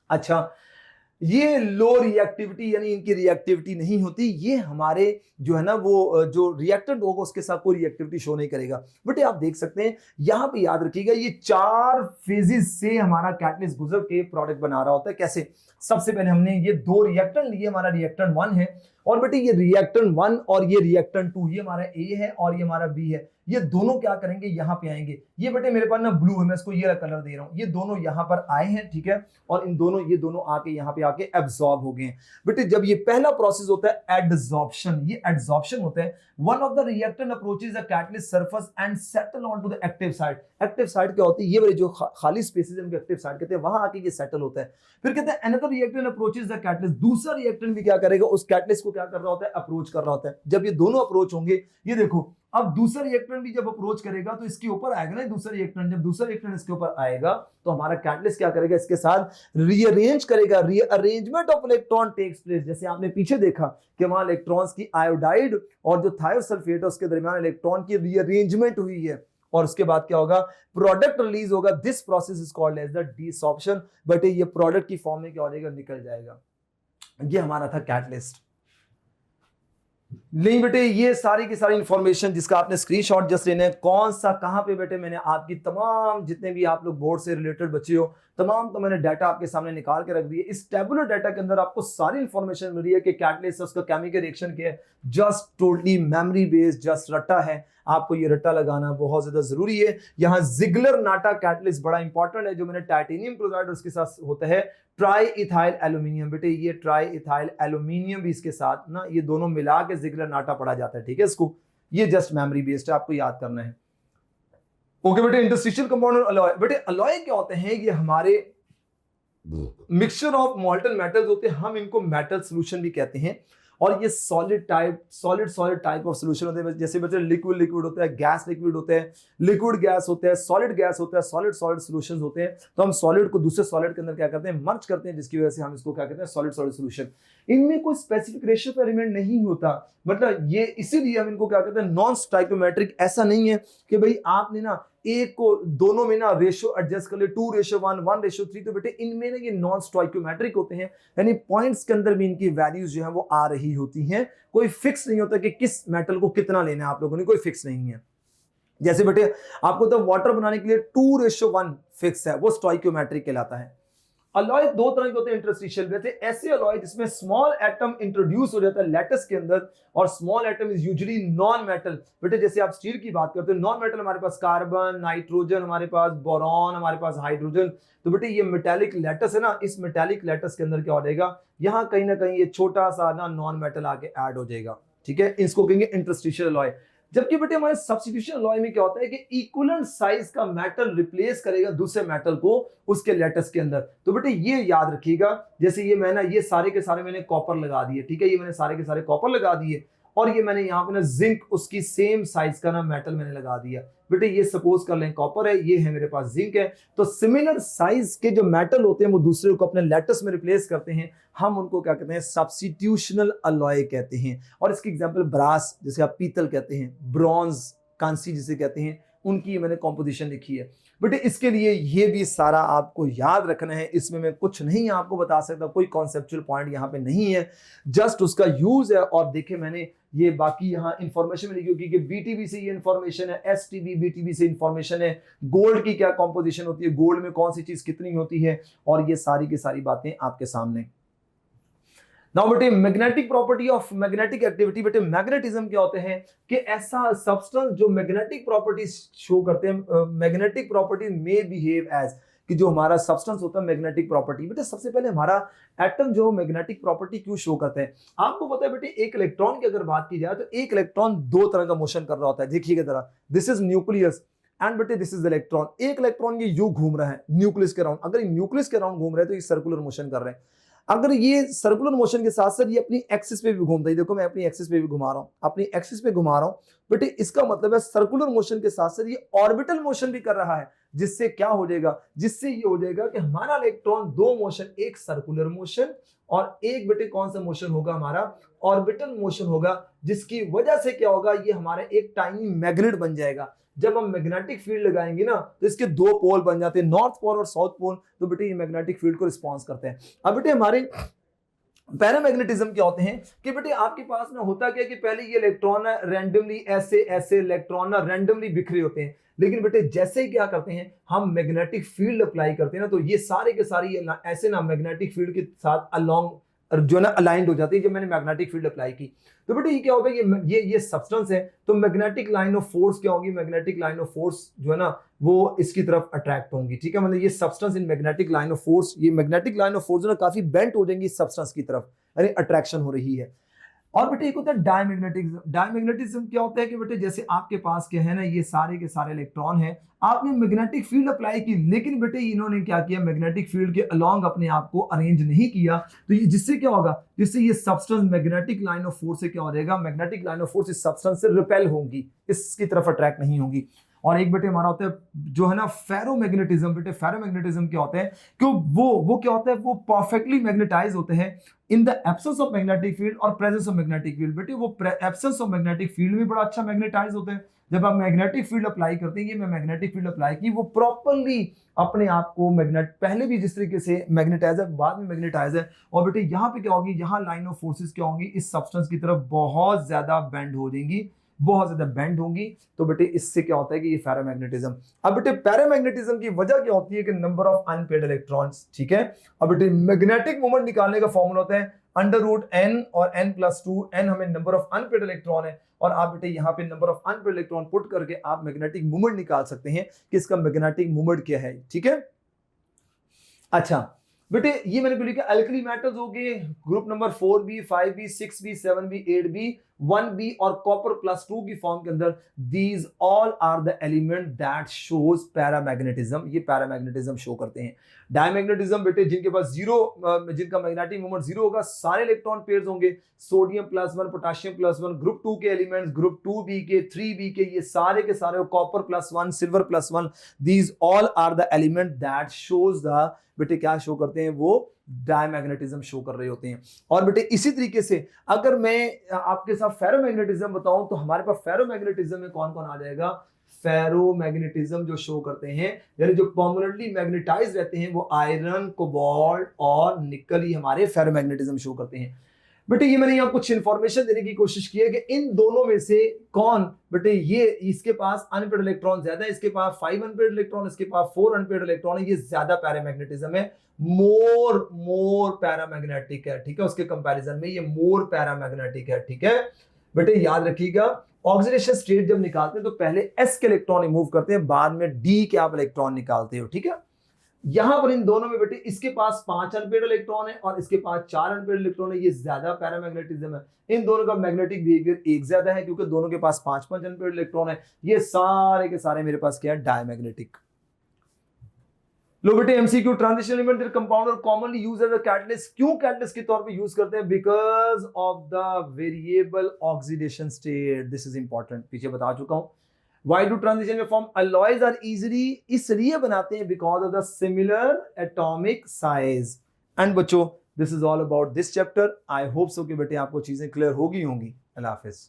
अच्छा, ये लो रिएक्टिविटी यानी इनकी रिएक्टिविटी नहीं होती, ये हमारे जो है ना वो जो रिएक्टेंट होगा उसके साथ कोई रिएक्टिविटी शो नहीं करेगा। बट आप देख सकते हैं यहां पे, याद रखिएगा ये 4 फेजेस से हमारा कैटलिस्ट गुजर के प्रोडक्ट बना रहा होता है। कैसे, सबसे पहले हमने ये 2 रिएक्टेंट लिए, हमारा रिएक्टेंट 1 है, और बेटे ये रिएक्टेंट 1 और ये रिएक्टेंट 2, ये हमारा ए है और ये हमारा बी है। ये दोनों क्या करेंगे, यहां पे आएंगे। ये बेटे मेरे पास ना ब्लू है, मैं इसको ये कलर दे रहा हूं, ये दोनों यहां पर आए हैं, ठीक है, और ये दोनों आके यहां पे आके एब्जॉर्ब हो गए। बेटे जब ये पहला प्रोसेस होता है एडसॉर्प्शन, ये एडसॉर्प्शन होता है। One of the reactant approaches the catalyst surface and settle on to the active side. Active side क्या होती है, ये वाली जो खाली स्पेसेस है एक्टिव साइड कहते हैं, वहां आके ये सेटल होता है। फिर कहते हैं another reactant approaches the catalyst, दूसरा रिएक्टेंट भी क्या करेगा, उस कैटलिस्ट को क्या कर रहा होता है, अप्रोच कर रहा होता है। जब ये दोनों अप्रोच होंगे, ये देखो अब दूसरा रिएक्टेंट भी जब अप्रोच करेगा तो इसके ऊपर आएगा ना दूसरा रिएक्टेंट, जब दूसरा रिएक्टेंट इसके ऊपर आएगा तो हमारा कैटलिस्ट क्या करेगा, इसके साथ रीअरेंज करेगा, rearrangement of electron takes place. जैसे आपने पीछे देखा कि वहां इलेक्ट्रॉन्स की आयोडाइड और जो थायोसल्फेट है उसके दरमियान इलेक्ट्रॉन की रीअरेंजमेंट हुई है, और उसके बाद क्या होगा, प्रोडक्ट रिलीज होगा। This process is called as the desorption. But ये प्रोडक्ट की फॉर्म में क्या हो जाएगा, निकल जाएगा। ये हमारा था कैटलिस्ट। नहीं बेटे, ये सारी की सारी इंफॉर्मेशन जिसका आपने स्क्रीनशॉट जस्ट लेना है, कौन सा कहां पे बेटे, मैंने आपकी तमाम जितने भी आप लोग बोर्ड से रिलेटेड बच्चे हो तमाम तो मैंने डाटा आपके सामने निकाल के रख दिए। इस टेबुलर डाटा के अंदर आपको सारी इंफॉर्मेशन मिल रही है कि कैटलिस्ट उसका केमिकल रिएक्शन क्या है, just totally memory based, just रट्टा है। आपको ये रट्टा लगाना बहुत ज्यादा जरूरी है। यहाँ जिगलर नाटा कैटलिस्ट बड़ा इंपॉर्टेंट है, जो मैंने टाइटेनियम क्लोराइड उसके साथ होता है ट्राई इथाइल एल्यूमिनियम। बेटे ये ट्राई इथाइल एल्यूमिनियम भी इसके साथ ना, ये दोनों मिला के जिगलर नाटा पढ़ा जाता है, ठीक है। इसको ये जस्ट मेमोरी बेस्ड है, आपको याद करना है। ओके बेटे, इंटरस्टिशियल कंपाउंड और अलॉय। बेटे अलॉय क्या होते हैं, ये हमारे मिक्सचर ऑफ मॉल्टन मेटल्स होते हैं, हम इनको मेटल सॉल्यूशन भी कहते हैं। और ये सॉलिड टाइप ऑफ सॉल्यूशन होते हैं। जैसे बच्चे लिक्विड होता है, गैस लिक्विड होता है, लिक्विड गैस होता है, सॉलिड गैस होता है, सॉलिड सॉल्यूशंस होते हैं। तो हम सॉलिड को दूसरे सॉलिड के अंदर क्या करते हैं, मर्ज करते हैं, जिसकी वजह से हम इसको क्या कहते हैं, सॉलिड सॉल्यूशन। इनमें कोई स्पेसिफिक रेशियो पे एलिमेंट नहीं होता, मतलब ये इसीलिए हम इनको क्या कहते हैं, नॉन स्टोइकोमेट्रिक। ऐसा नहीं है कि भाई आपने ना एक को दोनों में ना रेशियो एडजस्ट कर ले, 2:1, 1:3। तो बेटे इनमें ना ये नॉन स्टोइकोमेट्रिक होते हैं, यानी पॉइंट्स के अंदर भी इनकी वैल्यूज जो है वो आ रही होती हैं। कोई फिक्स नहीं होता कि किस मेटल को कितना लेना है, आप लोगों ने कोई फिक्स नहीं है। जैसे बेटे आपको तो वाटर बनाने के लिए 2:1 फिक्स है, वो स्टोइकोमेट्रिक कहलाता है। अलॉय 2 तरह के होते हैं इंटरस्टिशियल। वैसे ऐसे अलॉय जिसमें स्मॉल एटम इंट्रोड्यूस हो जाता है लैटिस के अंदर, और small atom is usually non metal. बेटे जैसे आप स्टील की बात करते हो, नॉन मेटल हमारे पास कार्बन, नाइट्रोजन, हमारे पास बोरॉन, हमारे पास हाइड्रोजन। तो बेटे ये मेटालिक लैटिस है ना, इस मेटालिक लैटिस के अंदर क्या हो जाएगा, यहाँ कहीं ना कहीं ये छोटा सा ना नॉन मेटल आके ऐड हो जाएगा, ठीक है। इसको कहेंगे इंटरस्टिशियल अलॉय। जबकि बेटे हमारे सब्स्टिट्यूशन अलॉय में क्या होता है कि इक्विवेलेंट साइज का मेटल रिप्लेस करेगा दूसरे मेटल को उसके लैटिस के अंदर। तो बेटे ये याद रखिएगा, जैसे ये मैं ना ये सारे के सारे मैंने कॉपर लगा दिए, ठीक है, ये मैंने सारे के सारे कॉपर लगा दिए, और ये मैंने यहाँ पे ना जिंक उसकी सेम साइज का ना मेटल मैंने लगा दिया। बेटे ये सपोज कर लें कॉपर है, ये है मेरे पास जिंक है, तो सिमिलर साइज के जो मेटल होते हैं वो दूसरे को अपने लैटिस में रिप्लेस करते हैं, हम उनको क्या कहते हैं, सब्स्टिट्यूशनल अलॉय कहते हैं। और इसकी एग्जांपल ब्रास, जैसे आप पीतल कहते हैं, ब्रॉन्ज कांसी जिसे कहते हैं, उनकी मैंने कॉम्पोजिशन लिखी है। बेटे इसके लिए ये भी सारा आपको याद रखना है, इसमें मैं कुछ नहीं आपको बता सकता, कोई कॉन्सेप्चुअल पॉइंट यहाँ पे नहीं है, जस्ट उसका यूज है। और देखिए मैंने ये बाकी यहाँ इंफॉर्मेशन में लिखी होगी कि बीटीबी से ये इंफॉर्मेशन है, एसटीबी बीटीबी से इंफॉर्मेशन है, गोल्ड की क्या कॉम्पोजिशन होती है, गोल्ड में कौन सी चीज कितनी होती है, और ये सारी की सारी बातें आपके सामने। नाउ बेटे magnetic property of magnetic activity, बेटे मैग्नेटिज्म क्या होते हैं कि ऐसा सब्सटेंस जो मैग्नेटिक प्रॉपर्टी शो करते हैं, मैग्नेटिक प्रॉपर्टी मे बिहेव एज, कि जो हमारा सब्सटेंस होता है मैग्नेटिक प्रॉपर्टी। बेटे सबसे पहले हमारा एटम जो मैग्नेटिक प्रॉपर्टी क्यों शो करते हैं, आपको पता है बेटे एक इलेक्ट्रॉन की अगर बात की जाए तो एक इलेक्ट्रॉन दो तरह का मोशन कर रहा होता है। देखिएगा जरा, दिस इज न्यूक्लियस एंड बेटे दिस इज इलेक्ट्रॉन। एक इलेक्ट्रॉन ये यू घूम रहा है न्यूक्लियस के अराउंड, अगर ये न्यूक्लियस के अराउंड घूम रहे हैं तो ये सर्कुलर मोशन कर रहे हैं। अगर ये सर्कुलर मोशन के साथ साथ ये अपनी एक्सिस पे भी घूमता है, देखो मैं अपनी एक्सिस पे भी घुमा रहा हूं, अपनी एक्सिस पे घुमा रहा हूं बेटे, इसका मतलब है सर्कुलर मोशन के साथ साथ ये ऑर्बिटल मोशन भी कर रहा है, जिससे क्या हो जाएगा, जिससे ये हो जाएगा कि हमारा इलेक्ट्रॉन दो मोशन, एक सर्कुलर मोशन और एक बेटे कौन सा मोशन होगा, हमारा ऑर्बिटल मोशन होगा, जिसकी वजह से क्या होगा, ये हमारा एक टाइनी मैग्नेट बन जाएगा। जब हम मैग्नेटिक फील्ड लगाएंगे ना तो इसके दो पोल बन जाते हैं, नॉर्थ पोल और साउथ पोल, तो बेटे ये मैग्नेटिक फील्ड को रिस्पॉन्स करते हैं। अब बेटे हमारे पैरामैग्नेटिज्म क्या होते हैं कि बेटे आपके पास ना होता क्या कि पहले ये इलेक्ट्रॉन रैंडमली ऐसे ऐसे इलेक्ट्रॉन ना रैंडमली बिखरे होते हैं, लेकिन बेटे जैसे ही क्या करते हैं हम मैग्नेटिक फील्ड अप्लाई करते हैं ना, तो ये सारे के सारे ये ऐसे ना मैग्नेटिक फील्ड के साथ अलोंग जो है ना अलाइंड हो जाती है। जब मैंने मैग्नेटिक फील्ड अप्लाई की तो बेटे ये क्या होगा, ये सब्सटेंस है, तो मैग्नेटिक लाइन ऑफ फोर्स क्या होगी, मैग्नेटिक लाइन ऑफ फोर्स जो है ना वो इसकी तरफ अट्रैक्ट होंगी। ठीक है, मतलब ये substance in magnetic line of force, ये मैग्नेटिक लाइन ऑफ फोर्स जो ना काफी बेंट हो जाएंगी इस सब्सटेंस की तरफ, यानी अट्रैक्शन हो रही है। और बेटे एक होता है डायमैग्नेटिज्म। डायमैग्नेटिज्म क्या होता है कि बेटे जैसे आपके पास क्या है ना, ये सारे के सारे इलेक्ट्रॉन हैं, आपने मैग्नेटिक फील्ड अप्लाई की, लेकिन बेटे इन्होंने क्या किया, मैग्नेटिक फील्ड के अलोंग अपने आप को अरेंज नहीं किया, तो ये जिससे क्या होगा, जिससे ये substance magnetic line of force से क्या हो जाएगा, मैग्नेटिक लाइन ऑफ फोर्स इस सब्सटेंस से रिपेल होंगी, इसकी तरफ अट्रैक्ट नहीं होंगी। और एक बेटे हमारा होता है जो है ना फेरोमैग्नेटिज्म। बेटे फेरोमैग्नेटिज्म क्या होता है कि वो क्या होता है, वो परफेक्टली मैग्नेटाइज होते हैं in the absence of magnetic field और प्रेजेंस ऑफ मैग्नेटिक फील्ड। बेटे वो एब्सेंस ऑफ मैग्नेटिक फील्ड में बड़ा अच्छा मैग्नेटाइज होते हैं। जब आप मैग्नेटिक फील्ड अप्लाई करते हैं, ये मैं मैग्नेटिक फील्ड अप्लाई की, वो प्रॉपर्ली अपने आप को मैग्नेट, पहले भी जिस तरीके से मैग्नेटाइज है बाद में मैग्नेटाइज है। और बेटे यहाँ पे क्या होगी, यहाँ लाइन ऑफ फोर्सेस क्या होंगी, इस सब्सटेंस की तरफ बहुत ज्यादा बेंड हो जाएंगी, बहुत ज्यादा बेंड होंगी। तो बेटे इससे क्या होता है कि ये फेरोमैग्नेटिज्म। अब बेटे पैरामैग्नेटिज्म की वजह क्या होती है कि नंबर ऑफ अनपेयर्ड इलेक्ट्रॉन्स। ठीक है, अब बेटे मैग्नेटिक मोमेंट निकालने का फॉर्मूला होता है √n और n+2। n हमें नंबर ऑफ अनपेयर्ड इलेक्ट्रॉन है, और आप बेटे यहाँ पे number of unpaired electron put करके आप मैग्नेटिक मोमेंट निकाल सकते हैं कि इसका मैग्नेटिक मोमेंट क्या है। ठीक है, अच्छा बेटे ये मैंने बोली कि अल्कली मेटल्स हो गए group number 4b 5b 6b 7b 8b 1b और कॉपर +2 की फॉर्म के अंदर, these all are the element that shows paramagnetism. ये पैरामैग्नेटिज्म शो करते हैं। डायमैग्नेटिज्म बेटे जिनके पास जिनका मैग्नेटिक मोमेंट 0 होगा, सारे इलेक्ट्रॉन पेयर्स होंगे, सोडियम +1 पोटेशियम +1, ग्रुप 2 के एलिमेंट्स, ग्रुप 2b के 3b के, ये सारे के सारे copper +1 silver +1, these all are the element that shows the, बेटे क्या शो करते हैं, वो डायमैग्नेटिज्म शो कर रहे होते हैं। और बेटे इसी तरीके से अगर मैं आपके साथ फेरोमैग्नेटिज्म बताऊं तो हमारे पास फेरोमैग्नेटिज्म में कौन कौन आ जाएगा, फेरोमैग्नेटिज्म जो शो करते हैं, यानी जो परमानेंटली मैग्नेटाइज रहते हैं, वो आयरन, कोबाल्ट और निकल, ही हमारे फेरोमैग्नेटिज्म शो करते हैं। बेटे ये मैंने यहाँ कुछ इंफॉर्मेशन देने की कोशिश की है कि इन दोनों में से कौन, बेटे ये इसके पास अनपेयर्ड इलेक्ट्रॉन ज्यादा है, इसके पास 5 अनपेयर्ड इलेक्ट्रॉन, इसके पास 4 अनपेयर्ड इलेक्ट्रॉन है, ये ज्यादा पैरामैग्नेटिज्म है, मोर पैरामैग्नेटिक है। ठीक है, उसके कंपैरिजन में ये मोर पैरामैग्नेटिक है। ठीक है बेटे याद रखिएगा, ऑक्सीडेशन स्टेट जब निकालते हैं तो पहले s के इलेक्ट्रॉन रिमूव करते हैं, बाद में d के आप इलेक्ट्रॉन निकालते हो। ठीक है, यहां पर इन दोनों में बेटे इसके पास 5 अनपेयर्ड इलेक्ट्रॉन है और इसके पास 4 अनपेयर्ड इलेक्ट्रॉन है, ये ज्यादा पैरामैग्नेटिज्म है। इन दोनों का मैग्नेटिक बिहेवियर एक ज्यादा है क्योंकि दोनों के पास 5 अनपेयर्ड इलेक्ट्रॉन है। ये सारे के सारे मेरे पास क्या है, डायमैग्नेटिक। लो बेटे एमसीक्यू, ट्रांजिशन एलिमेंट कंपाउंड और commonly use as a catalyst. क्यों कैटलिस्ट के तौर पे यूज करते हैं, because of the variable oxidation state. This is important, पीछे बता चुका हूं। Why do transition में फॉर्म alloys are easily, इसलिए बनाते हैं because of the similar atomic size। and बच्चों this is all about this chapter। I hope so कि बेटे आपको चीजें क्लियर होगी। अल्लाह हाफिज।